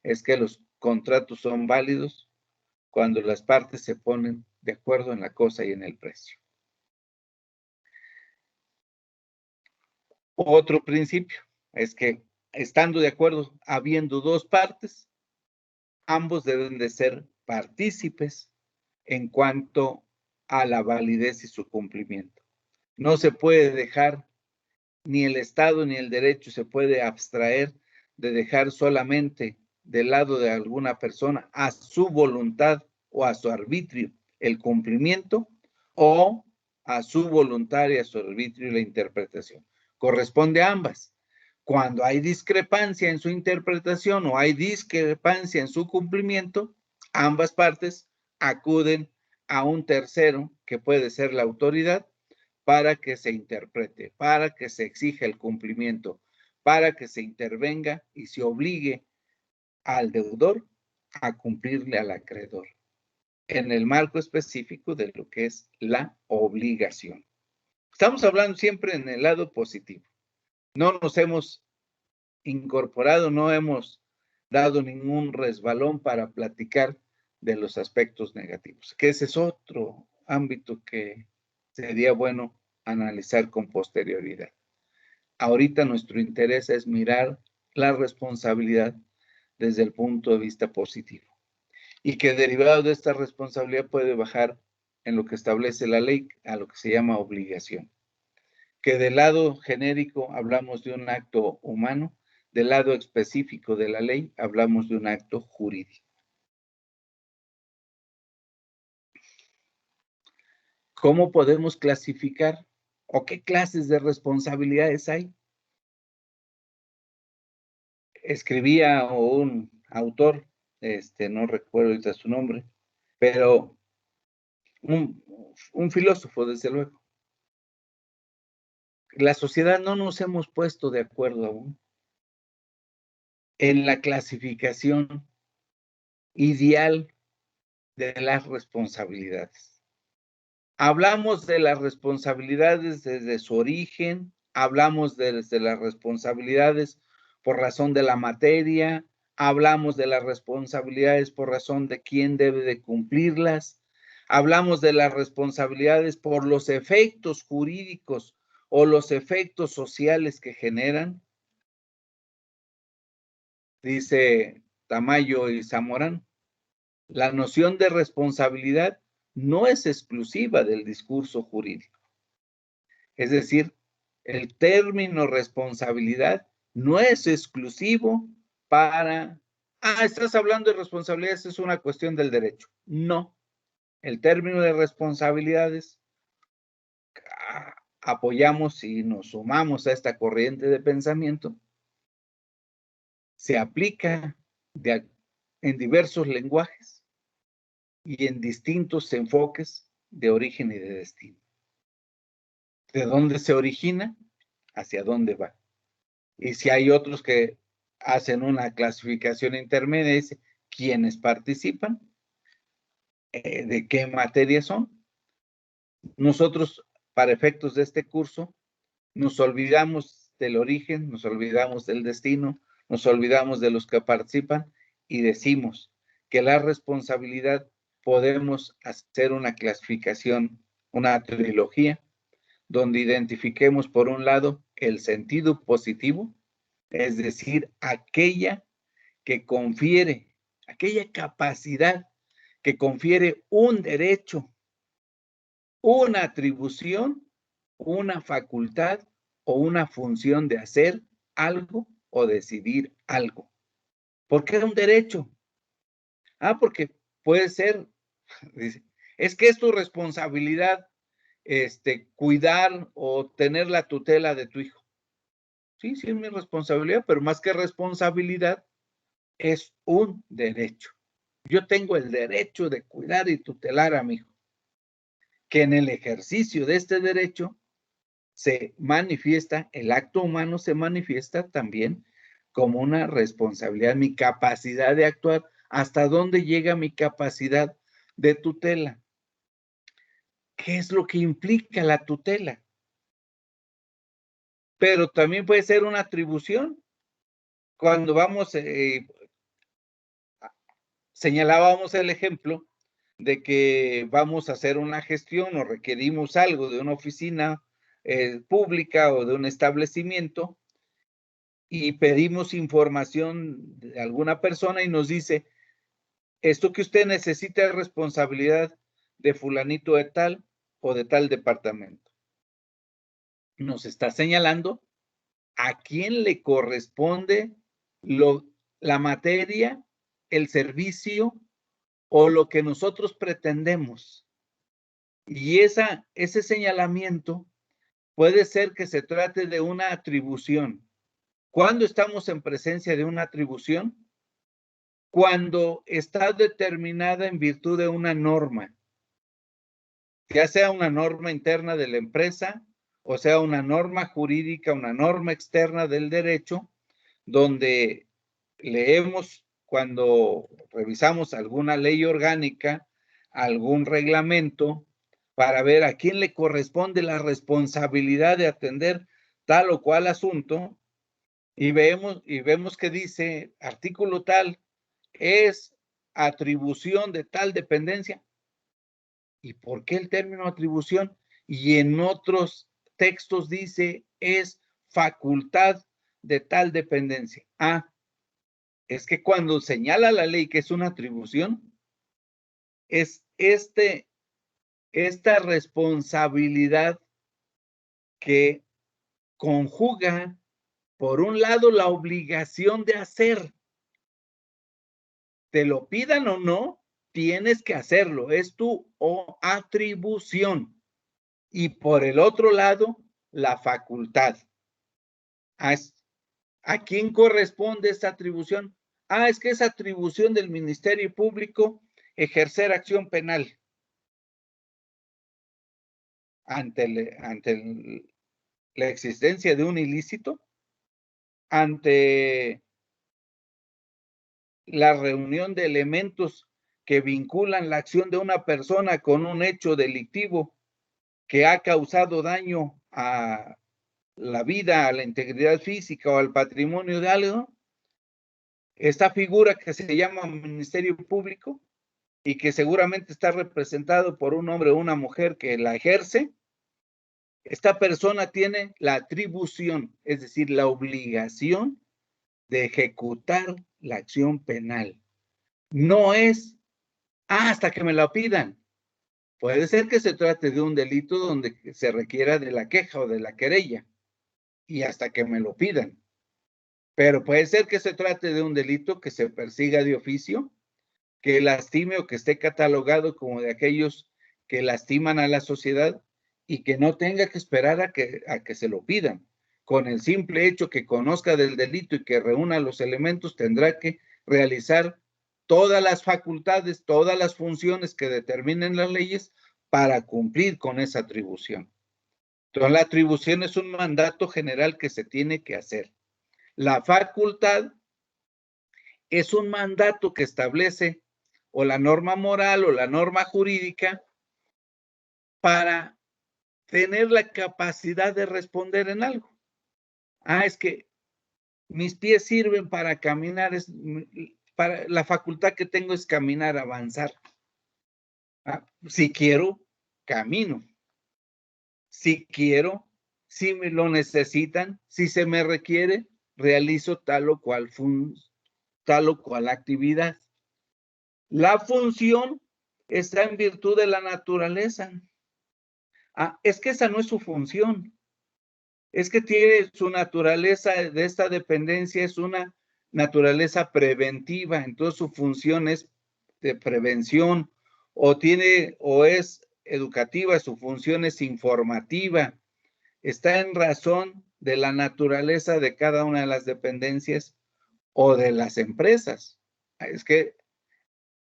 es que los contratos son válidos cuando las partes se ponen de acuerdo en la cosa y en el precio. Otro principio es que, estando de acuerdo, habiendo dos partes, ambos deben de ser partícipes en cuanto a la validez y su cumplimiento. No se puede dejar, ni el Estado ni el derecho se puede abstraer de dejar solamente del lado de alguna persona a su voluntad o a su arbitrio el cumplimiento, o a su voluntad y a su arbitrio la interpretación. Corresponde a ambas. Cuando hay discrepancia en su interpretación o hay discrepancia en su cumplimiento, ambas partes acuden a un tercero, que puede ser la autoridad, para que se interprete, para que se exija el cumplimiento, para que se intervenga y se obligue al deudor a cumplirle al acreedor, en el marco específico de lo que es la obligación. Estamos hablando siempre en el lado positivo. No nos hemos incorporado, no hemos dado ningún resbalón para platicar de los aspectos negativos, que ese es otro ámbito que sería bueno analizar con posterioridad. Ahorita nuestro interés es mirar la responsabilidad desde el punto de vista positivo, y que derivado de esta responsabilidad puede bajar en lo que establece la ley a lo que se llama obligación. Que del lado genérico hablamos de un acto humano, del lado específico de la ley hablamos de un acto jurídico. ¿Cómo podemos clasificar o qué clases de responsabilidades hay? Escribía un autor, no recuerdo ahorita su nombre, pero un filósofo, desde luego. La sociedad no nos hemos puesto de acuerdo aún en la clasificación ideal de las responsabilidades. Hablamos de las responsabilidades desde su origen, hablamos desde las responsabilidades por razón de la materia, hablamos de las responsabilidades por razón de quién debe de cumplirlas, hablamos de las responsabilidades por los efectos jurídicos o los efectos sociales que generan. Dice Tamayo y Zamorán, la noción de responsabilidad no es exclusiva del discurso jurídico. Es decir, el término responsabilidad no es exclusivo para, estás hablando de responsabilidades, es una cuestión del derecho. No, el término de responsabilidades, apoyamos y nos sumamos a esta corriente de pensamiento, se aplica en diversos lenguajes y en distintos enfoques de origen y de destino. ¿De dónde se origina? ¿Hacia dónde va? Y si hay otros que hacen una clasificación intermedia, dice, ¿quiénes participan? ¿De qué materia son? Nosotros, para efectos de este curso, nos olvidamos del origen, nos olvidamos del destino, nos olvidamos de los que participan y decimos que la responsabilidad podemos hacer una clasificación, una trilogía, donde identifiquemos por un lado el sentido positivo, es decir, aquella que confiere, aquella capacidad que confiere un derecho, una atribución, una facultad o una función de hacer algo o decidir algo. ¿Por qué un derecho? Porque puede ser, dice, es que es tu responsabilidad cuidar o tener la tutela de tu hijo. Sí, sí es mi responsabilidad, pero más que responsabilidad, es un derecho. Yo tengo el derecho de cuidar y tutelar a mi hijo. Que en el ejercicio de este derecho se manifiesta, el acto humano se manifiesta también como una responsabilidad, mi capacidad de actuar, hasta dónde llega mi capacidad de tutela. ¿Qué es lo que implica la tutela? Pero también puede ser una atribución. Cuando vamos, señalábamos el ejemplo de que vamos a hacer una gestión o requerimos algo de una oficina pública o de un establecimiento y pedimos información de alguna persona y nos dice, esto que usted necesita es responsabilidad de fulanito de tal o de tal departamento. Nos está señalando a quién le corresponde la materia, el servicio o lo que nosotros pretendemos. Y ese señalamiento puede ser que se trate de una atribución. ¿Cuándo estamos en presencia de una atribución? Cuando está determinada en virtud de una norma, ya sea una norma interna de la empresa, o sea una norma jurídica, una norma externa del derecho, donde leemos cuando revisamos alguna ley orgánica, algún reglamento, para ver a quién le corresponde la responsabilidad de atender tal o cual asunto, y vemos que dice artículo tal es atribución de tal dependencia. ¿Y por qué el término atribución? Y en otros textos dice es facultad de tal dependencia. Es que cuando señala la ley que es una atribución, es esta responsabilidad que conjuga, por un lado, la obligación de hacer. Te lo pidan o no, tienes que hacerlo. Es tu atribución. Y por el otro lado, la facultad. ¿A quién corresponde esta atribución? Es que es atribución del Ministerio Público ejercer acción penal ante la existencia de un ilícito, ante la reunión de elementos que vinculan la acción de una persona con un hecho delictivo que ha causado daño a la vida, a la integridad física o al patrimonio de algo. Esta figura que se llama Ministerio Público y que seguramente está representado por un hombre o una mujer que la ejerce, esta persona tiene la atribución, es decir, la obligación de ejecutar la acción penal. No es hasta que me la pidan. Puede ser que se trate de un delito donde se requiera de la queja o de la querella y hasta que me lo pidan. Pero puede ser que se trate de un delito que se persiga de oficio, que lastime o que esté catalogado como de aquellos que lastiman a la sociedad y que no tenga que esperar a que se lo pidan. Con el simple hecho que conozca del delito y que reúna los elementos, tendrá que realizar todas las facultades, todas las funciones que determinen las leyes para cumplir con esa atribución. Entonces, la atribución es un mandato general que se tiene que hacer. La facultad es un mandato que establece o la norma moral o la norma jurídica para tener la capacidad de responder en algo. Es que mis pies sirven para caminar, para la facultad que tengo es caminar, avanzar. Si quiero, camino. Si quiero, si me lo necesitan, si se me requiere, realizo tal o cual actividad. La función está en virtud de la naturaleza. Es que esa no es su función. Es que tiene su naturaleza de esta dependencia, es una naturaleza preventiva, entonces su función es de prevención, o es educativa, su función es informativa, está en razón de la naturaleza de cada una de las dependencias o de las empresas. Es que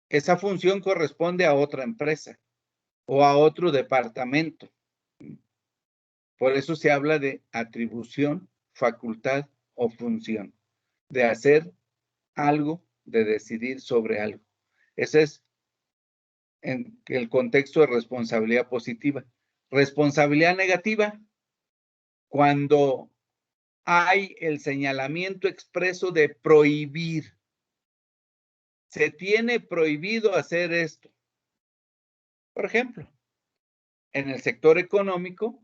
esa función corresponde a otra empresa o a otro departamento. Por eso se habla de atribución, facultad o función, de hacer algo, de decidir sobre algo. Ese es en el contexto de responsabilidad positiva. Responsabilidad negativa, cuando hay el señalamiento expreso de prohibir. Se tiene prohibido hacer esto. Por ejemplo, en el sector económico,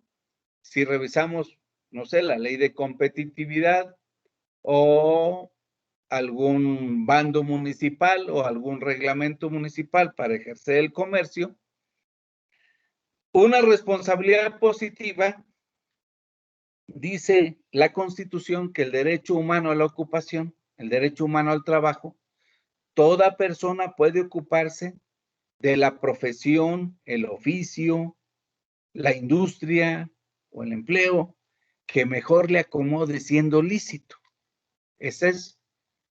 si revisamos, no sé, la ley de competitividad o algún bando municipal o algún reglamento municipal para ejercer el comercio, una responsabilidad positiva dice la Constitución que el derecho humano a la ocupación, el derecho humano al trabajo, toda persona puede ocuparse de la profesión, el oficio, la industria o el empleo que mejor le acomode siendo lícito. Esa es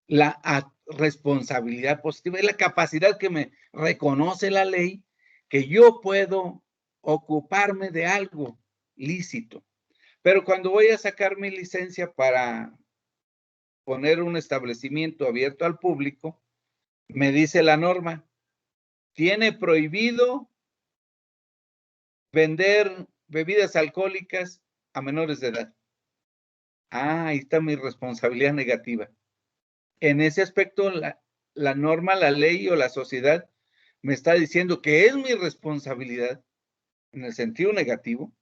la responsabilidad positiva, es la capacidad que me reconoce la ley, que yo puedo ocuparme de algo lícito. Pero cuando voy a sacar mi licencia para poner un establecimiento abierto al público, me dice la norma, tiene prohibido vender bebidas alcohólicas a menores de edad. Ahí está mi responsabilidad negativa. En ese aspecto, la norma, la ley o la sociedad me está diciendo que es mi responsabilidad, en el sentido negativo,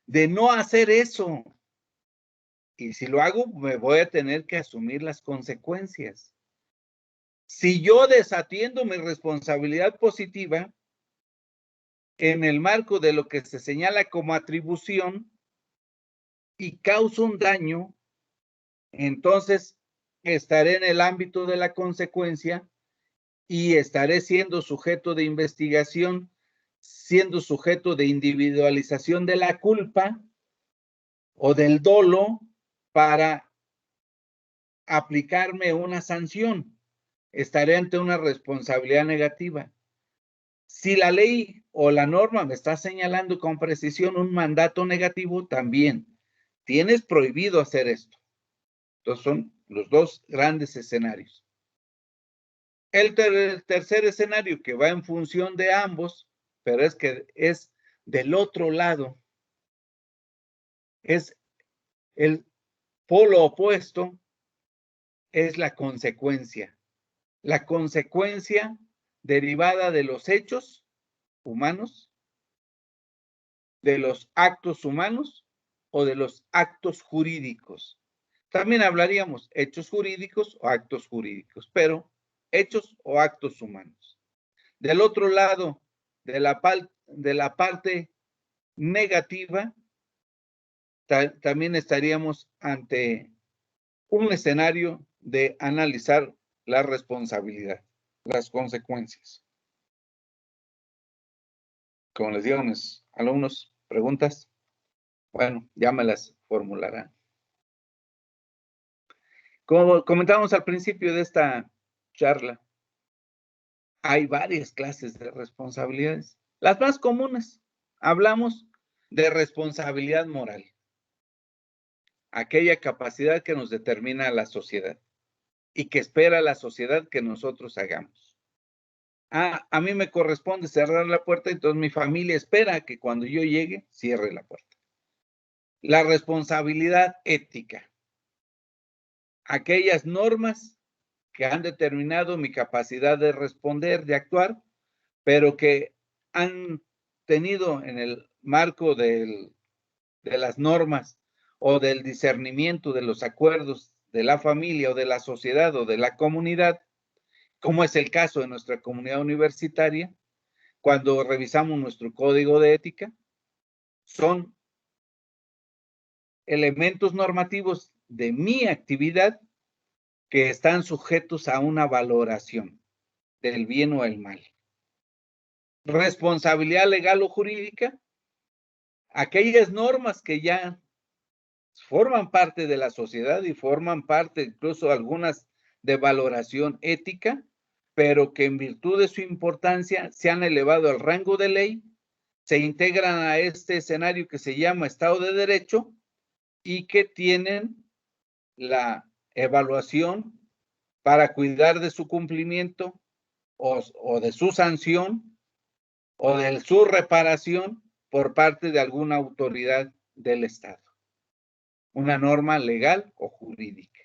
de no hacer eso. Y si lo hago, me voy a tener que asumir las consecuencias. Si yo desatiendo mi responsabilidad positiva, en el marco de lo que se señala como atribución y causo un daño, entonces estaré en el ámbito de la consecuencia y estaré siendo sujeto de investigación, siendo sujeto de individualización de la culpa o del dolo para aplicarme una sanción. Estaré ante una responsabilidad negativa. Si la ley o la norma me está señalando con precisión un mandato negativo, también tienes prohibido hacer esto. Entonces son los dos grandes escenarios. El tercer escenario que va en función de ambos, pero es que es del otro lado, es el polo opuesto, es la consecuencia. La consecuencia derivada de los hechos humanos, de los actos humanos o de los actos jurídicos. También hablaríamos hechos jurídicos o actos jurídicos, pero hechos o actos humanos. Del otro lado de la parte negativa, también estaríamos ante un escenario de analizar la responsabilidad, las consecuencias. Como les digo a mis alumnos, preguntas, bueno, ya me las formularán. Como comentamos al principio de esta charla, hay varias clases de responsabilidades. Las más comunes, hablamos de responsabilidad moral, aquella capacidad que nos determina la sociedad y que espera la sociedad que nosotros hagamos. A mí me corresponde cerrar la puerta, entonces mi familia espera que cuando yo llegue, cierre la puerta. La responsabilidad ética, aquellas normas que han determinado mi capacidad de responder, de actuar, pero que han tenido en el marco de las normas o del discernimiento de los acuerdos de la familia o de la sociedad o de la comunidad, como es el caso de nuestra comunidad universitaria, cuando revisamos nuestro código de ética, son elementos normativos de mi actividad que están sujetos a una valoración del bien o el mal. Responsabilidad legal o jurídica, aquellas normas que ya forman parte de la sociedad y forman parte incluso algunas de valoración ética, pero que en virtud de su importancia se han elevado al rango de ley, se integran a este escenario que se llama Estado de Derecho y que tienen la evaluación para cuidar de su cumplimiento o de su sanción o de su reparación por parte de alguna autoridad del Estado. Una norma legal o jurídica.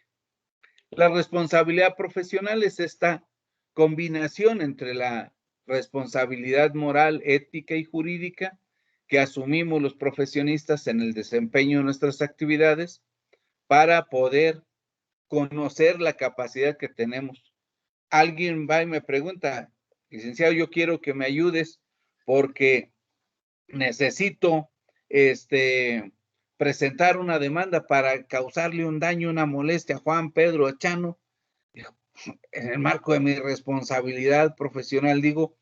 La responsabilidad profesional es esta combinación entre la responsabilidad moral, ética y jurídica que asumimos los profesionistas en el desempeño de nuestras actividades para poder conocer la capacidad que tenemos. Alguien va y me pregunta, licenciado, yo quiero que me ayudes porque necesito presentar una demanda para causarle un daño, una molestia a Juan, Pedro, a Chano. En el marco de mi responsabilidad profesional digo,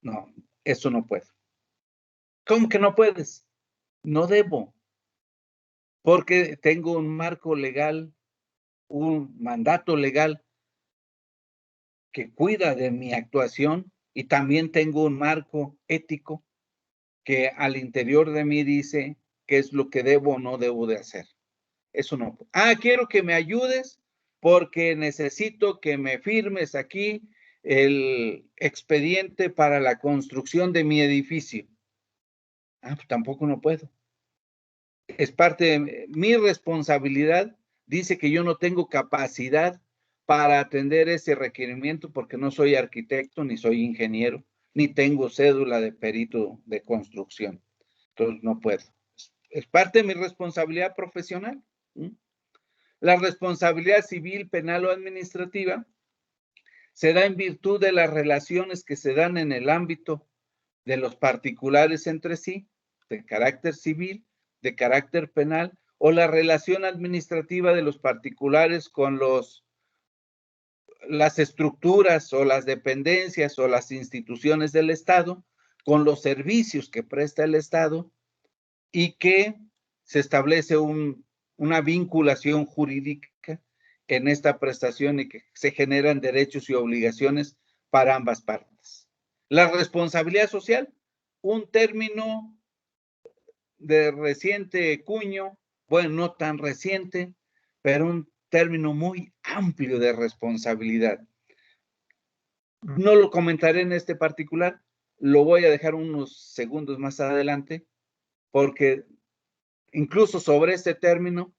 no, eso no puedo. ¿Cómo que no puedes? No debo, porque tengo un marco legal, un mandato legal que cuida de mi actuación y también tengo un marco ético que al interior de mí dice qué es lo que debo o no debo de hacer. Eso no. Quiero que me ayudes porque necesito que me firmes aquí el expediente para la construcción de mi edificio. Pues tampoco no puedo. Es parte de mi responsabilidad. Dice que yo no tengo capacidad para atender ese requerimiento porque no soy arquitecto, ni soy ingeniero, ni tengo cédula de perito de construcción. Entonces no puedo. Es parte de mi responsabilidad profesional. La responsabilidad civil, penal o administrativa se da en virtud de las relaciones que se dan en el ámbito de los particulares entre sí, de carácter civil, de carácter penal, o la relación administrativa de los particulares con las estructuras o las dependencias o las instituciones del Estado, con los servicios que presta el Estado y que se establece una vinculación jurídica en esta prestación y que se generan derechos y obligaciones para ambas partes. La responsabilidad social, un término de reciente cuño, bueno, no tan reciente, pero un término muy amplio de responsabilidad. No lo comentaré en este particular, lo voy a dejar unos segundos más adelante, porque incluso sobre este término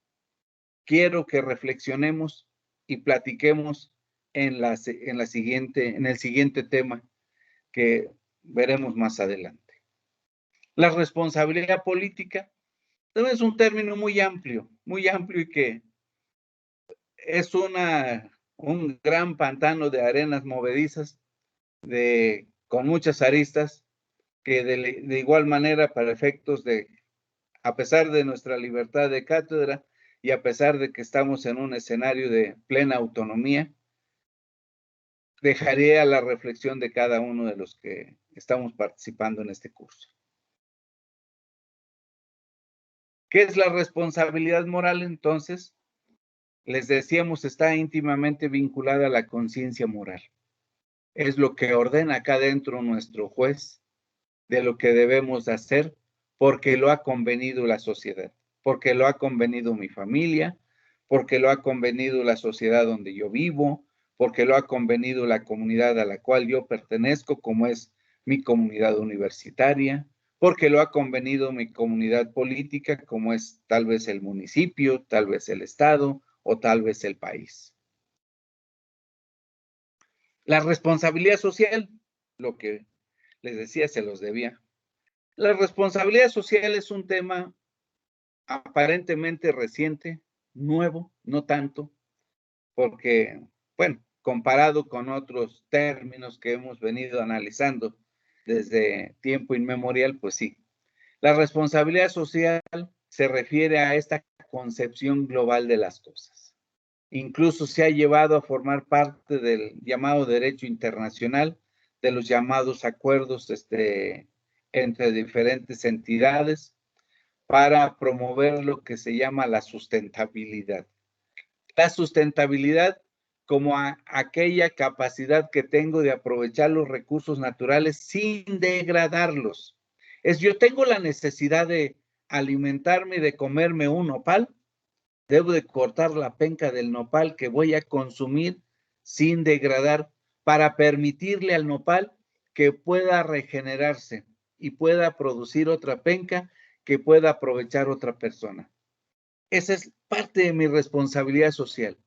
quiero que reflexionemos y platiquemos en el siguiente tema que veremos más adelante. La responsabilidad política es un término muy amplio y que es un gran pantano de arenas movedizas con muchas aristas que de igual manera para efectos a pesar de nuestra libertad de cátedra y a pesar de que estamos en un escenario de plena autonomía, dejaré a la reflexión de cada uno de los que estamos participando en este curso. ¿Qué es la responsabilidad moral entonces? Les decíamos, está íntimamente vinculada a la conciencia moral. Es lo que ordena acá dentro nuestro juez de lo que debemos hacer porque lo ha convenido la sociedad, porque lo ha convenido mi familia, porque lo ha convenido la sociedad donde yo vivo, porque lo ha convenido la comunidad a la cual yo pertenezco, como es mi comunidad universitaria, porque lo ha convenido mi comunidad política, como es tal vez el municipio, tal vez el estado o tal vez el país. La responsabilidad social, lo que les decía, se los debía. La responsabilidad social es un tema aparentemente reciente, nuevo, no tanto, porque, bueno, comparado con otros términos que hemos venido analizando desde tiempo inmemorial, pues sí. La responsabilidad social se refiere a esta concepción global de las cosas. Incluso se ha llevado a formar parte del llamado derecho internacional, de los llamados acuerdos entre diferentes entidades para promover lo que se llama la sustentabilidad. La sustentabilidad como aquella capacidad que tengo de aprovechar los recursos naturales sin degradarlos. Yo tengo la necesidad de alimentarme y de comerme un nopal, debo de cortar la penca del nopal que voy a consumir sin degradar para permitirle al nopal que pueda regenerarse y pueda producir otra penca que pueda aprovechar otra persona. Esa es parte de mi responsabilidad social.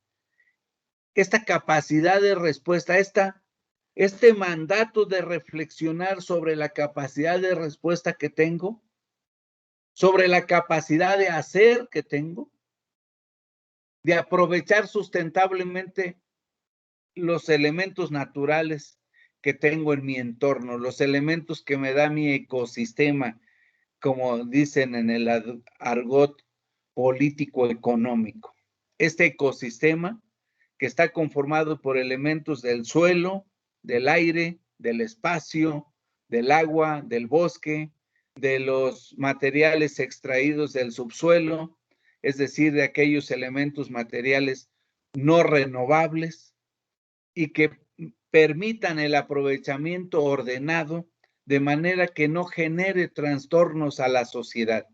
Esta capacidad de respuesta, este mandato de reflexionar sobre la capacidad de respuesta que tengo, sobre la capacidad de hacer que tengo, de aprovechar sustentablemente los elementos naturales que tengo en mi entorno, los elementos que me da mi ecosistema, como dicen en el argot político-económico. Este ecosistema que está conformado por elementos del suelo, del aire, del espacio, del agua, del bosque, de los materiales extraídos del subsuelo, es decir, de aquellos elementos materiales no renovables y que permitan el aprovechamiento ordenado de manera que no genere trastornos a la sociedad,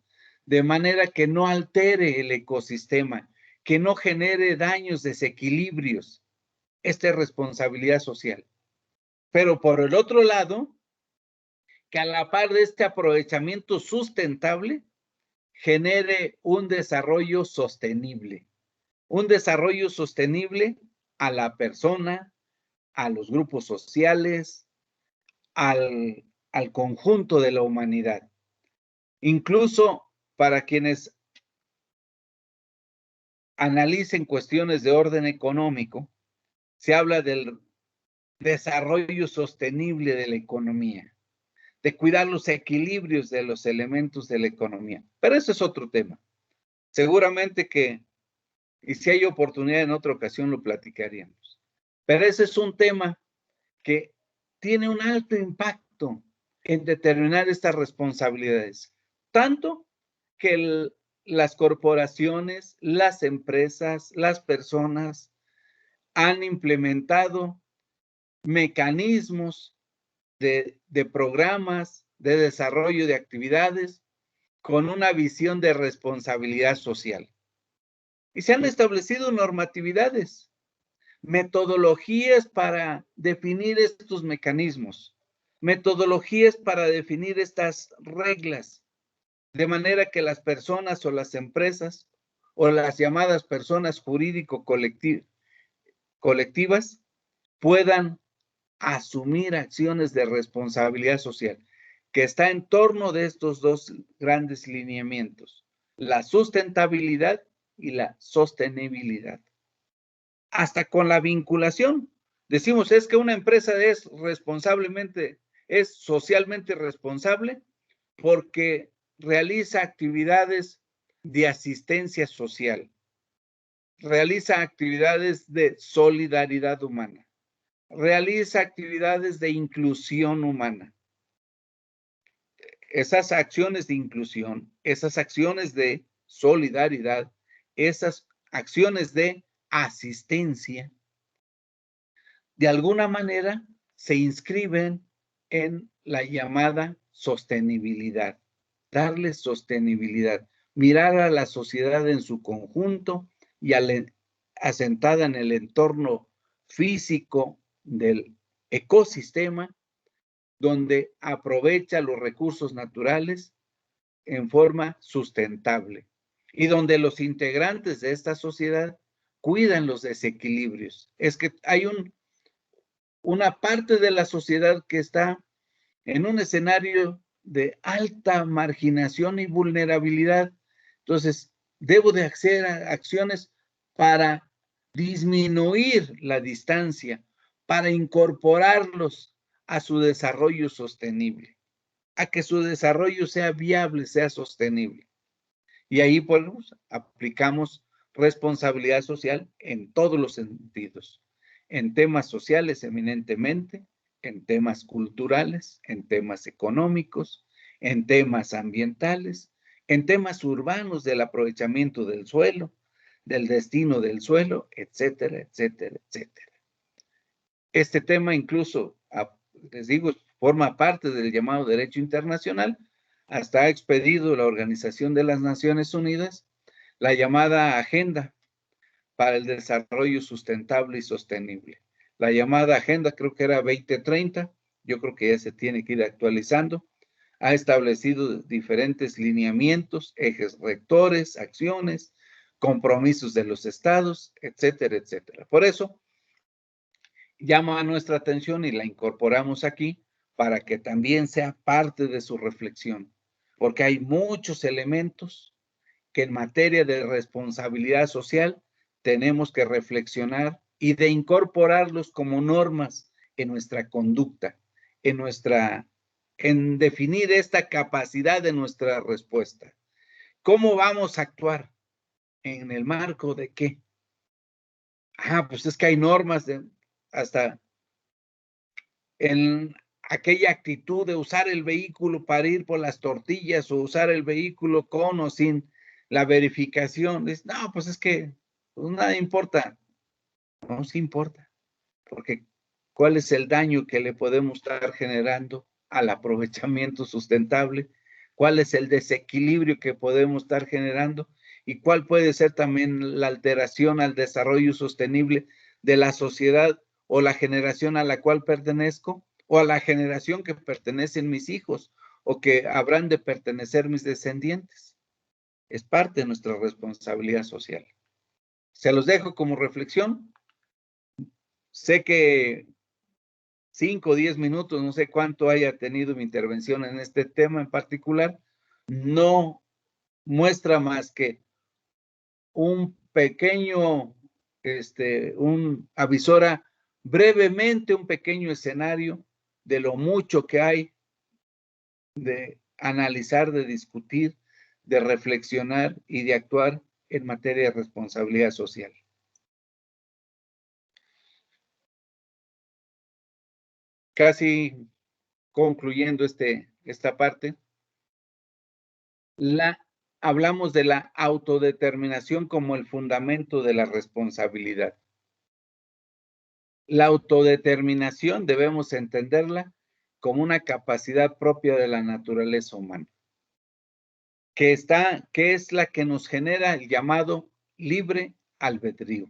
de manera que no altere el ecosistema, que no genere daños, desequilibrios. Esta es responsabilidad social. Pero por el otro lado, que a la par de este aprovechamiento sustentable, genere un desarrollo sostenible. Un desarrollo sostenible a la persona, a los grupos sociales, al conjunto de la humanidad. Incluso para quienes analicen cuestiones de orden económico, se habla del desarrollo sostenible de la economía, de cuidar los equilibrios de los elementos de la economía. Pero ese es otro tema. Seguramente que, y si hay oportunidad en otra ocasión, lo platicaríamos. Pero ese es un tema que tiene un alto impacto en determinar estas responsabilidades. Tanto que las corporaciones, las empresas, las personas han implementado mecanismos de programas de desarrollo de actividades con una visión de responsabilidad social. Y se han establecido normatividades, metodologías para definir estos mecanismos, metodologías para definir estas reglas, de manera que las personas o las empresas o las llamadas personas jurídico-colectivas puedan asumir acciones de responsabilidad social, que está en torno de estos dos grandes lineamientos, la sustentabilidad y la sostenibilidad. Hasta con la vinculación. Decimos, es que una empresa es socialmente responsable porque realiza actividades de asistencia social, realiza actividades de solidaridad humana, realiza actividades de inclusión humana. Esas acciones de inclusión, esas acciones de solidaridad, esas acciones de asistencia, de alguna manera se inscriben en la llamada sostenibilidad, darle sostenibilidad, mirar a la sociedad en su conjunto y asentada en el entorno físico del ecosistema, donde aprovecha los recursos naturales en forma sustentable y donde los integrantes de esta sociedad cuidan los desequilibrios. Es que hay una parte de la sociedad que está en un escenario de alta marginación y vulnerabilidad. Entonces, debo de hacer acciones para disminuir la distancia para incorporarlos a su desarrollo sostenible, a que su desarrollo sea viable, sea sostenible. Y ahí pues aplicamos responsabilidad social en todos los sentidos, en temas sociales eminentemente, en temas culturales, en temas económicos, en temas ambientales, en temas urbanos del aprovechamiento del suelo, del destino del suelo, etcétera, etcétera, etcétera. Este tema incluso, les digo, forma parte del llamado derecho internacional. Hasta ha expedido la Organización de las Naciones Unidas la llamada Agenda para el Desarrollo Sustentable y Sostenible. La llamada Agenda creo que era 2030, yo creo que ya se tiene que ir actualizando. Ha establecido diferentes lineamientos, ejes rectores, acciones, compromisos de los estados, etcétera, etcétera. Por eso, llama nuestra atención y la incorporamos aquí para que también sea parte de su reflexión, porque hay muchos elementos que en materia de responsabilidad social tenemos que reflexionar y de incorporarlos como normas en nuestra conducta, en definir esta capacidad de nuestra respuesta. ¿Cómo vamos a actuar? ¿En el marco de qué? Pues es que hay normas hasta en aquella actitud de usar el vehículo para ir por las tortillas o usar el vehículo con o sin la verificación. No, pues es que pues nada importa. No, sí importa, porque ¿cuál es el daño que le podemos estar generando al aprovechamiento sustentable? ¿Cuál es el desequilibrio que podemos estar generando? ¿Y cuál puede ser también la alteración al desarrollo sostenible de la sociedad o la generación a la cual pertenezco o a la generación que pertenecen mis hijos o que habrán de pertenecer mis descendientes? Es parte de nuestra responsabilidad social. Se los dejo como reflexión. Sé que 5 o 10 minutos, no sé cuánto haya tenido mi intervención en este tema en particular, no muestra más que un pequeño, avisora brevemente un pequeño escenario de lo mucho que hay de analizar, de discutir, de reflexionar y de actuar en materia de responsabilidad social. Casi concluyendo esta parte, hablamos de la autodeterminación como el fundamento de la responsabilidad. La autodeterminación debemos entenderla como una capacidad propia de la naturaleza humana, que es la que nos genera el llamado libre albedrío,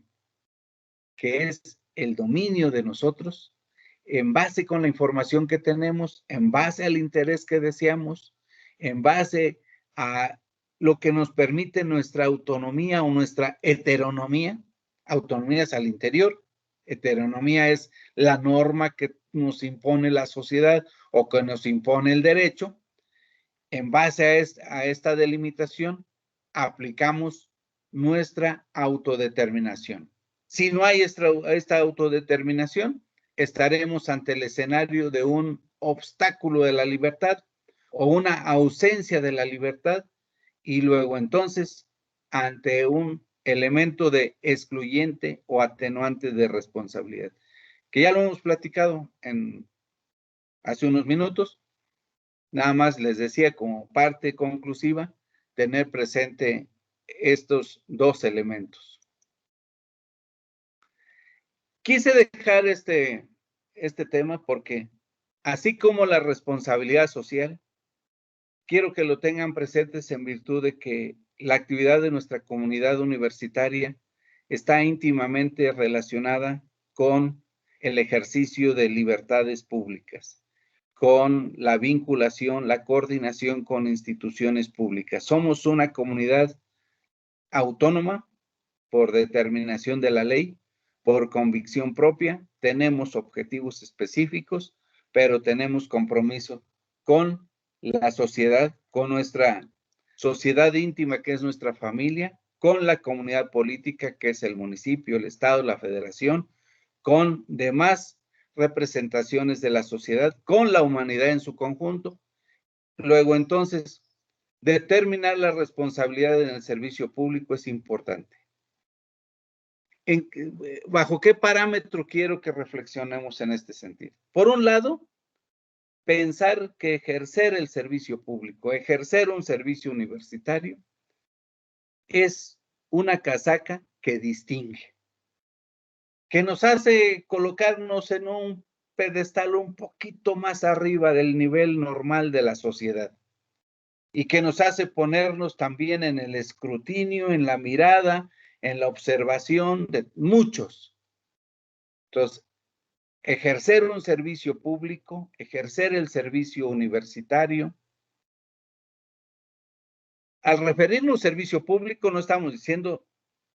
que es el dominio de nosotros en base con la información que tenemos, en base al interés que deseamos, en base a lo que nos permite nuestra autonomía o nuestra heteronomía. Autonomía es al interior, heteronomía es la norma que nos impone la sociedad o que nos impone el derecho. En base a esta delimitación, aplicamos nuestra autodeterminación. Si no hay esta autodeterminación, estaremos ante el escenario de un obstáculo de la libertad o una ausencia de la libertad y luego entonces ante un elemento de excluyente o atenuante de responsabilidad, que ya lo hemos platicado hace unos minutos. Nada más les decía como parte conclusiva, tener presente estos dos elementos. Quise dejar este tema porque así como la responsabilidad social, quiero que lo tengan presentes en virtud de que la actividad de nuestra comunidad universitaria está íntimamente relacionada con el ejercicio de libertades públicas, con la vinculación, la coordinación con instituciones públicas. Somos una comunidad autónoma por determinación de la ley, por convicción propia, tenemos objetivos específicos, pero tenemos compromiso con la sociedad, con nuestra sociedad íntima, que es nuestra familia, con la comunidad política, que es el municipio, el estado, la federación, con demás representaciones de la sociedad, con la humanidad en su conjunto. Luego, entonces, determinar la responsabilidad en el servicio público es importante. ¿Bajo qué parámetro quiero que reflexionemos en este sentido? Por un lado, pensar que ejercer el servicio público, ejercer un servicio universitario, es una casaca que distingue, que nos hace colocarnos en un pedestal un poquito más arriba del nivel normal de la sociedad y que nos hace ponernos también en el escrutinio, en la mirada, en la observación de muchos. Entonces, ejercer un servicio público, ejercer el servicio universitario. Al referirnos servicio público, no estamos diciendo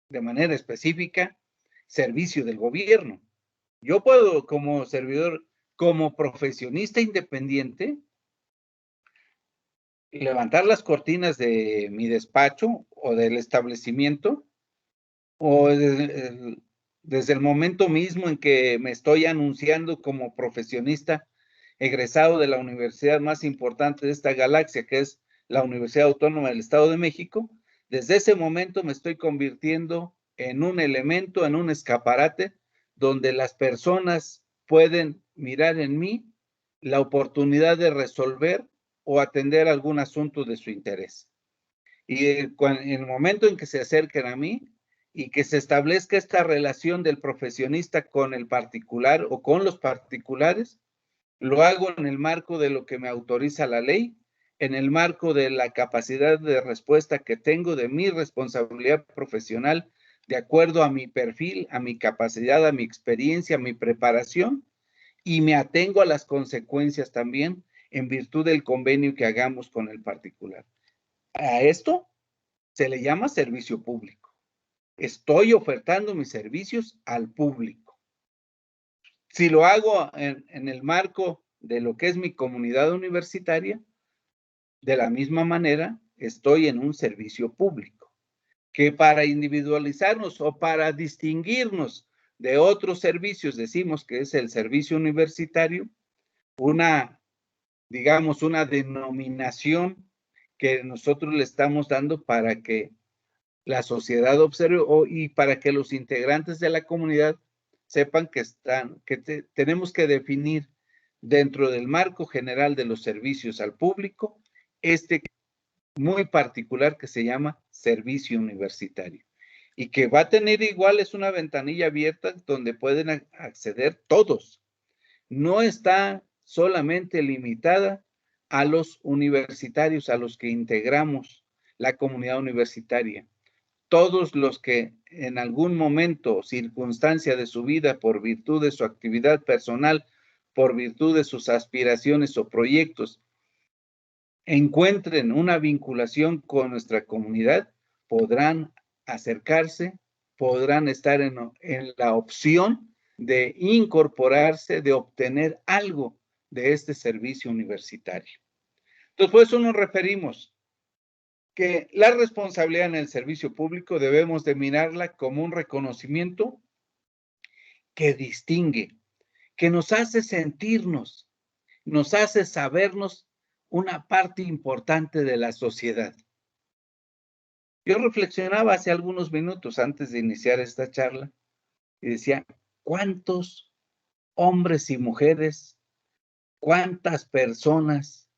de manera específica servicio del gobierno. Yo puedo, como servidor, como profesionista independiente, levantar las cortinas de mi despacho o del establecimiento, o desde el momento mismo en que me estoy anunciando como profesionista egresado de la universidad más importante de esta galaxia, que es la Universidad Autónoma del Estado de México. Desde ese momento me estoy convirtiendo en un elemento, en un escaparate, donde las personas pueden mirar en mí la oportunidad de resolver o atender algún asunto de su interés. Y en el momento en que se acerquen a mí y que se establezca esta relación del profesionista con el particular o con los particulares, lo hago en el marco de lo que me autoriza la ley, en el marco de la capacidad de respuesta que tengo, de mi responsabilidad profesional, de acuerdo a mi perfil, a mi capacidad, a mi experiencia, a mi preparación, y me atengo a las consecuencias también en virtud del convenio que hagamos con el particular. A esto se le llama servicio público. Estoy ofertando mis servicios al público. Si lo hago en el marco de lo que es mi comunidad universitaria, de la misma manera estoy en un servicio público, que para individualizarnos o para distinguirnos de otros servicios, decimos que es el servicio universitario, digamos, una denominación que nosotros le estamos dando para que la sociedad observe y para que los integrantes de la comunidad sepan que tenemos que definir dentro del marco general de los servicios al público este muy particular que se llama servicio universitario y que va a tener igual, es una ventanilla abierta donde pueden acceder todos. No está solamente limitada a los universitarios, a los que integramos la comunidad universitaria. Todos los que en algún momento o circunstancia de su vida, por virtud de su actividad personal, por virtud de sus aspiraciones o proyectos, encuentren una vinculación con nuestra comunidad, podrán acercarse, podrán estar en la opción de incorporarse, de obtener algo de este servicio universitario. Entonces, por eso nos referimos que la responsabilidad en el servicio público debemos de mirarla como un reconocimiento que distingue, que nos hace sentirnos, nos hace sabernos una parte importante de la sociedad. Yo reflexionaba hace algunos minutos antes de iniciar esta charla y decía, ¿cuántos hombres y mujeres, cuántas personas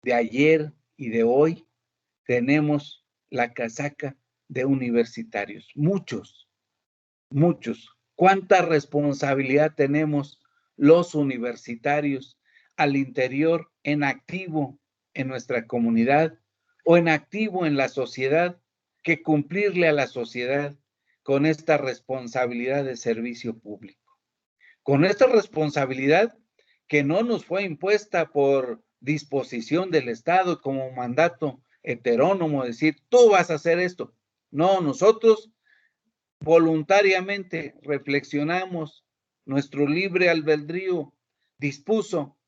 de ayer y de hoy tenemos la casaca de universitarios? Muchos, muchos. ¿Cuánta responsabilidad tenemos los universitarios al interior, en activo en nuestra comunidad o en activo en la sociedad, que cumplirle a la sociedad con esta responsabilidad de servicio público? Con esta responsabilidad que no nos fue impuesta por disposición del Estado como mandato heterónomo, decir, tú vas a hacer esto. No, nosotros voluntariamente reflexionamos, nuestro libre albedrío dispuso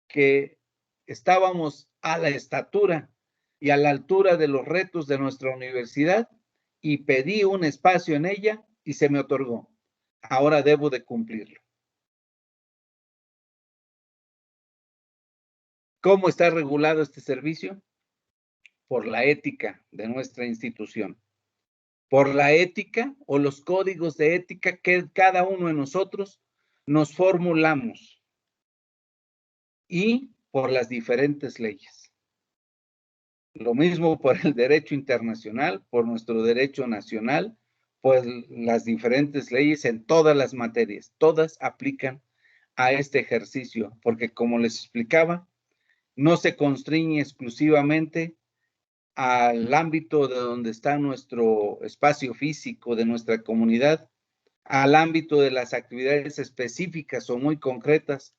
que estábamos a la estatura y a la altura de los retos de nuestra universidad y pedí un espacio en ella y se me otorgó. Ahora debo de cumplirlo. ¿Cómo está regulado este servicio? Por la ética de nuestra institución. Por la ética o los códigos de ética que cada uno de nosotros nos formulamos y por las diferentes leyes. Lo mismo por el derecho internacional, por nuestro derecho nacional, pues las diferentes leyes en todas las materias, todas aplican a este ejercicio, porque como les explicaba, no se constriñe exclusivamente al ámbito de donde está nuestro espacio físico, de nuestra comunidad, al ámbito de las actividades específicas o muy concretas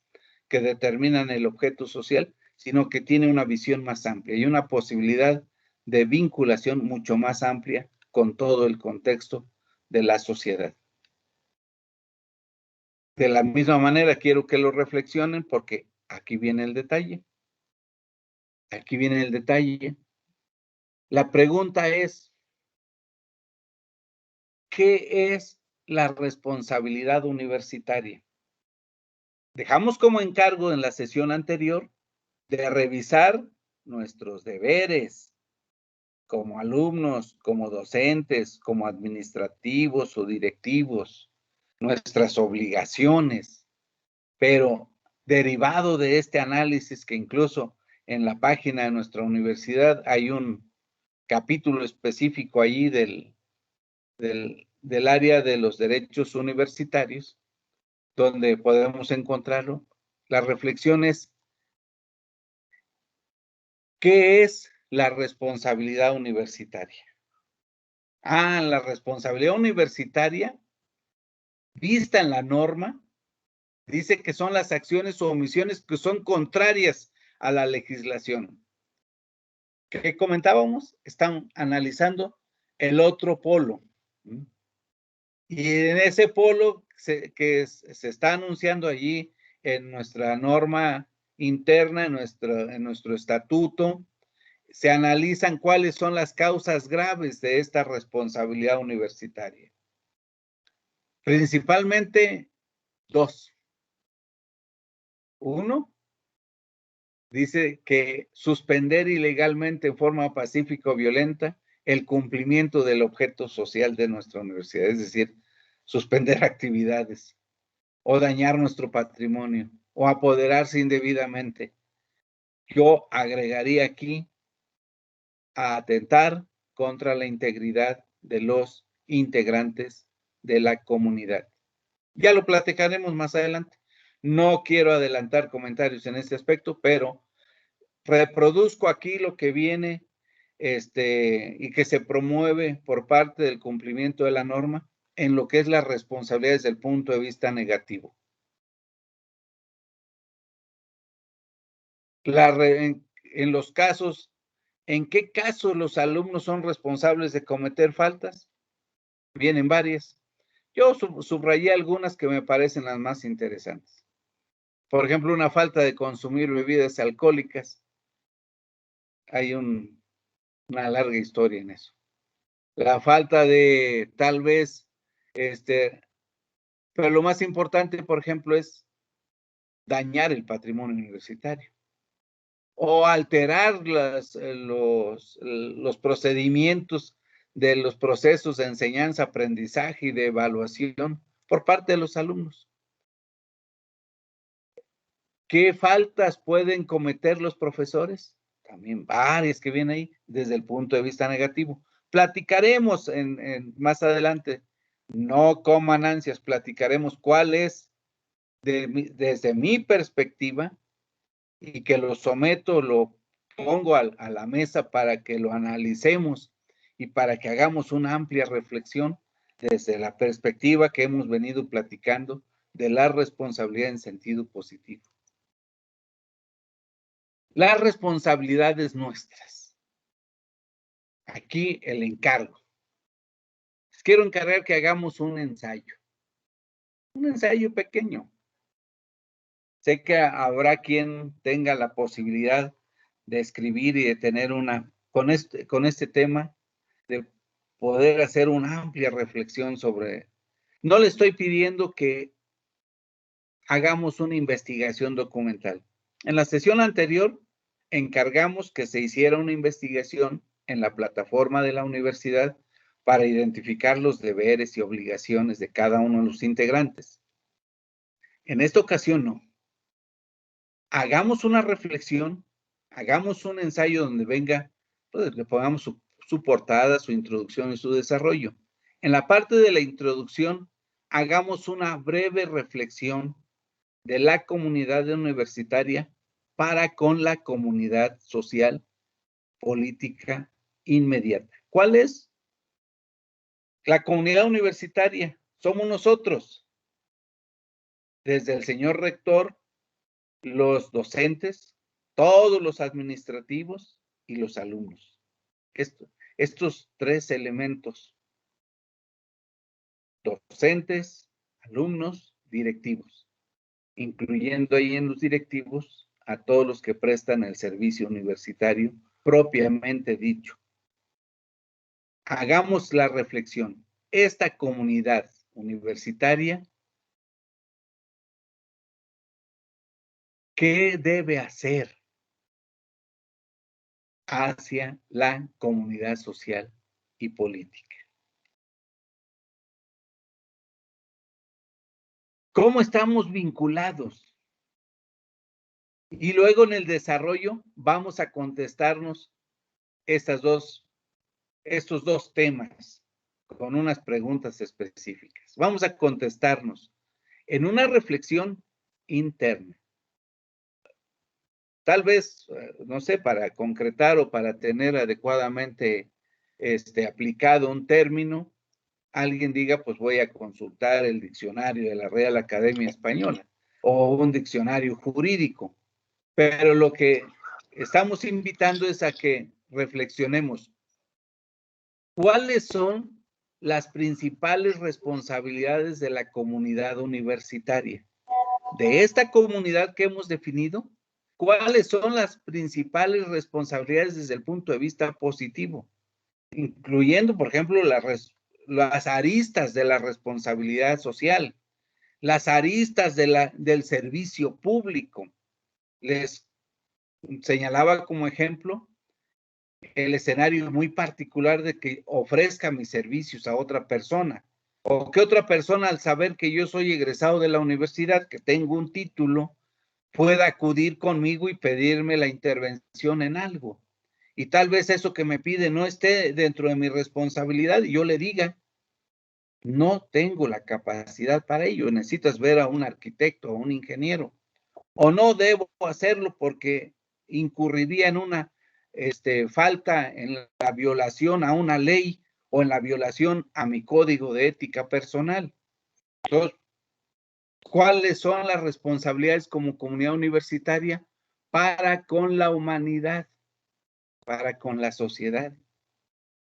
que determinan el objeto social, sino que tiene una visión más amplia y una posibilidad de vinculación mucho más amplia con todo el contexto de la sociedad. De la misma manera, quiero que lo reflexionen porque aquí viene el detalle. Aquí viene el detalle. La pregunta es, ¿qué es la responsabilidad universitaria? Dejamos como encargo en la sesión anterior de revisar nuestros deberes como alumnos, como docentes, como administrativos o directivos, nuestras obligaciones, pero derivado de este análisis que incluso en la página de nuestra universidad hay un capítulo específico allí del área de los derechos universitarios, donde podemos encontrarlo. La reflexión es, ¿qué es la responsabilidad universitaria? La responsabilidad universitaria, vista en la norma, dice que son las acciones o omisiones que son contrarias a la legislación. ¿Qué comentábamos? Están analizando el otro polo. Y en ese polo que se está anunciando allí en nuestra norma interna, en nuestro estatuto, se analizan cuáles son las causas graves de esta responsabilidad universitaria. Principalmente dos. Uno, dice que suspender ilegalmente en forma pacífica o violenta el cumplimiento del objeto social de nuestra universidad, es decir, suspender actividades o dañar nuestro patrimonio o apoderarse indebidamente. Yo agregaría aquí a atentar contra la integridad de los integrantes de la comunidad. Ya lo platicaremos más adelante. No quiero adelantar comentarios en este aspecto, pero reproduzco aquí lo que viene y que se promueve por parte del cumplimiento de la norma en lo que es la responsabilidad desde el punto de vista negativo. En los casos, ¿en qué casos los alumnos son responsables de cometer faltas? Vienen varias. Yo subrayé algunas que me parecen las más interesantes. Por ejemplo, una falta de consumir bebidas alcohólicas. Hay una larga historia en eso. La falta de, tal vez, pero lo más importante, por ejemplo, es dañar el patrimonio universitario o alterar los procedimientos de los procesos de enseñanza, aprendizaje y de evaluación por parte de los alumnos. ¿Qué faltas pueden cometer los profesores? También varias que vienen ahí desde el punto de vista negativo. Platicaremos más adelante, no coman ansias, platicaremos cuál es desde mi perspectiva y que lo someto, lo pongo a la mesa para que lo analicemos y para que hagamos una amplia reflexión desde la perspectiva que hemos venido platicando de la responsabilidad en sentido positivo. Las responsabilidades nuestras. Aquí el encargo. Les quiero encargar que hagamos un ensayo pequeño. Sé que habrá quien tenga la posibilidad de escribir y de tener con este tema, de poder hacer una amplia reflexión sobre. No le estoy pidiendo que hagamos una investigación documental. En la sesión anterior encargamos que se hiciera una investigación en la plataforma de la universidad para identificar los deberes y obligaciones de cada uno de los integrantes. En esta ocasión no. Hagamos una reflexión, hagamos un ensayo donde venga, pues, le pongamos su portada, su introducción y su desarrollo. En la parte de la introducción, hagamos una breve reflexión de la comunidad universitaria para con la comunidad social, política inmediata. ¿Cuál es? La comunidad universitaria. Somos nosotros. Desde el señor rector, los docentes, todos los administrativos y los alumnos. Estos tres elementos: docentes, alumnos, directivos, incluyendo ahí en los directivos a todos los que prestan el servicio universitario propiamente dicho. Hagamos la reflexión. Esta comunidad universitaria, ¿qué debe hacer hacia la comunidad social y política? ¿Cómo estamos vinculados? Y luego en el desarrollo vamos a contestarnos estos dos temas con unas preguntas específicas. Vamos a contestarnos en una reflexión interna. Tal vez, no sé, para concretar o para tener adecuadamente aplicado un término, alguien diga, pues voy a consultar el diccionario de la Real Academia Española o un diccionario jurídico. Pero lo que estamos invitando es a que reflexionemos. ¿Cuáles son las principales responsabilidades de la comunidad universitaria? De esta comunidad que hemos definido, ¿cuáles son las principales responsabilidades desde el punto de vista positivo? Incluyendo, por ejemplo, las aristas de la responsabilidad social, las aristas del servicio público. Les señalaba como ejemplo el escenario muy particular de que ofrezca mis servicios a otra persona, o que otra persona, al saber que yo soy egresado de la universidad, que tengo un título, pueda acudir conmigo y pedirme la intervención en algo. Y tal vez eso que me pide no esté dentro de mi responsabilidad y yo le diga, no tengo la capacidad para ello, necesitas ver a un arquitecto, a un ingeniero, o no debo hacerlo porque incurriría en una falta, en la violación a una ley o en la violación a mi código de ética personal. Entonces, ¿cuáles son las responsabilidades como comunidad universitaria para con la humanidad, para con la sociedad?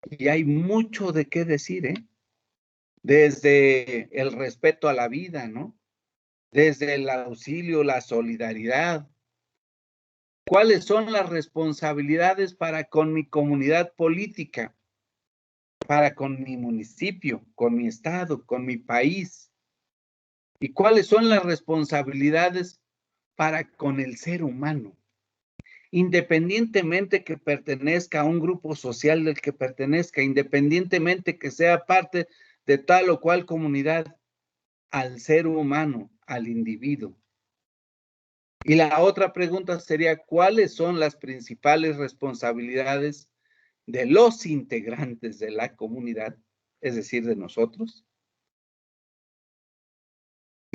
Y hay mucho de qué decir, ¿eh? Desde el respeto a la vida, ¿no? Desde el auxilio, la solidaridad. ¿Cuáles son las responsabilidades para con mi comunidad política, para con mi municipio, con mi estado, con mi país? ¿Y cuáles son las responsabilidades para con el ser humano? Independientemente que pertenezca a un grupo social del que pertenezca, independientemente que sea parte de tal o cual comunidad, al ser humano, al individuo. Y la otra pregunta sería, ¿cuáles son las principales responsabilidades de los integrantes de la comunidad, es decir, de nosotros,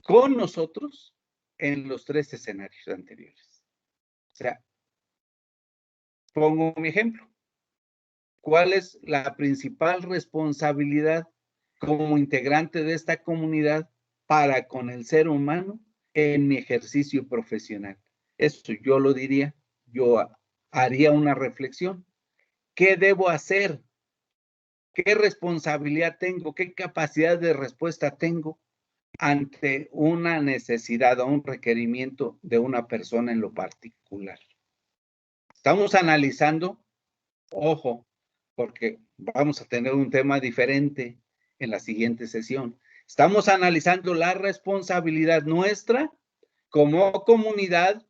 con nosotros en los tres escenarios anteriores? O sea, pongo mi ejemplo. ¿Cuál es la principal responsabilidad como integrante de esta comunidad para con el ser humano en mi ejercicio profesional? Eso yo lo diría, yo haría una reflexión. ¿Qué debo hacer? ¿Qué responsabilidad tengo? ¿Qué capacidad de respuesta tengo ante una necesidad o un requerimiento de una persona en lo particular? Estamos analizando, ojo, porque vamos a tener un tema diferente en la siguiente sesión. Estamos analizando la responsabilidad nuestra como comunidad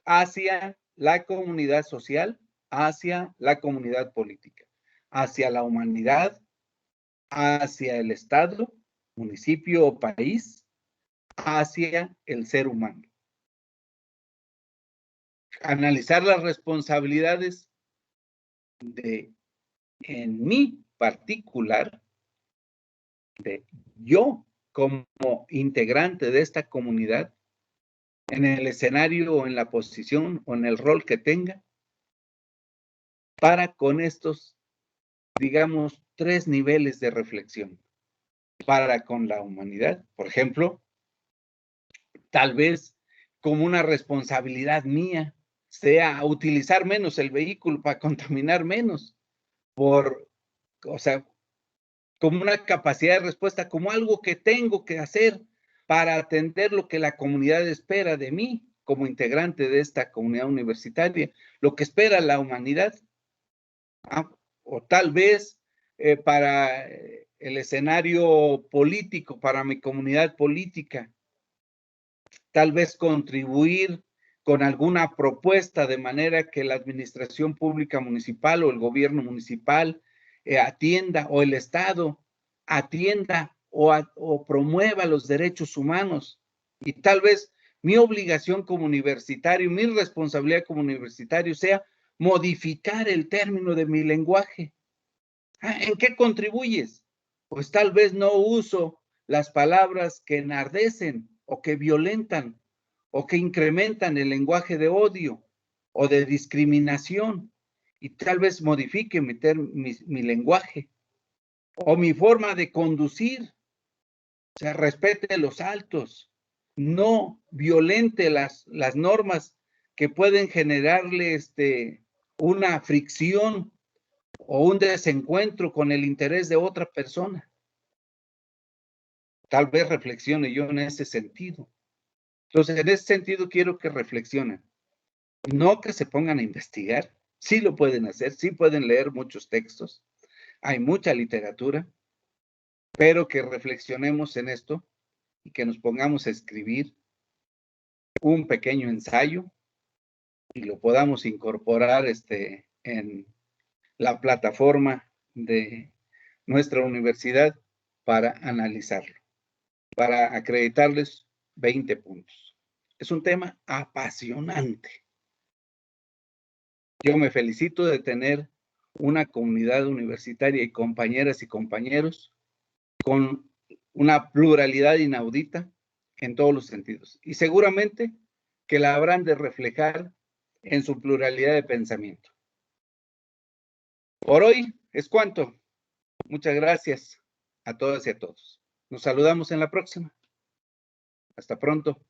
hacia la comunidad social, hacia la comunidad política, hacia la humanidad, hacia el Estado, municipio o país, hacia el ser humano. Analizar las responsabilidades en mi particular, de yo como integrante de esta comunidad, en el escenario o en la posición o en el rol que tenga, para con estos, digamos, 3 niveles de reflexión. Para con la humanidad, por ejemplo, tal vez como una responsabilidad mía sea utilizar menos el vehículo para contaminar menos, o sea, como una capacidad de respuesta, como algo que tengo que hacer para atender lo que la comunidad espera de mí como integrante de esta comunidad universitaria, lo que espera la humanidad. O tal vez para el escenario político, para mi comunidad política, tal vez contribuir con alguna propuesta de manera que la administración pública municipal o el gobierno municipal atienda, o el Estado atienda o promueva los derechos humanos. Y tal vez mi obligación como universitario, mi responsabilidad como universitario sea modificar el término de mi lenguaje. ¿En qué contribuyes? Pues tal vez no uso las palabras que enardecen o que violentan o que incrementan el lenguaje de odio o de discriminación, y tal vez modifique mi lenguaje o mi forma de conducir. O sea, respete los altos, no violente las normas que pueden generarle una fricción o un desencuentro con el interés de otra persona. Tal vez reflexione yo en ese sentido. Entonces, en ese sentido quiero que reflexionen. No que se pongan a investigar. Sí lo pueden hacer, sí pueden leer muchos textos. Hay mucha literatura, pero que reflexionemos en esto y que nos pongamos a escribir un pequeño ensayo y lo podamos incorporar en la plataforma de nuestra universidad para analizarlo, para acreditarles 20 puntos. Es un tema apasionante. Yo me felicito de tener una comunidad universitaria y compañeras y compañeros con una pluralidad inaudita en todos los sentidos. Y seguramente que la habrán de reflejar en su pluralidad de pensamiento. Por hoy es cuanto. Muchas gracias a todas y a todos. Nos saludamos en la próxima. Hasta pronto.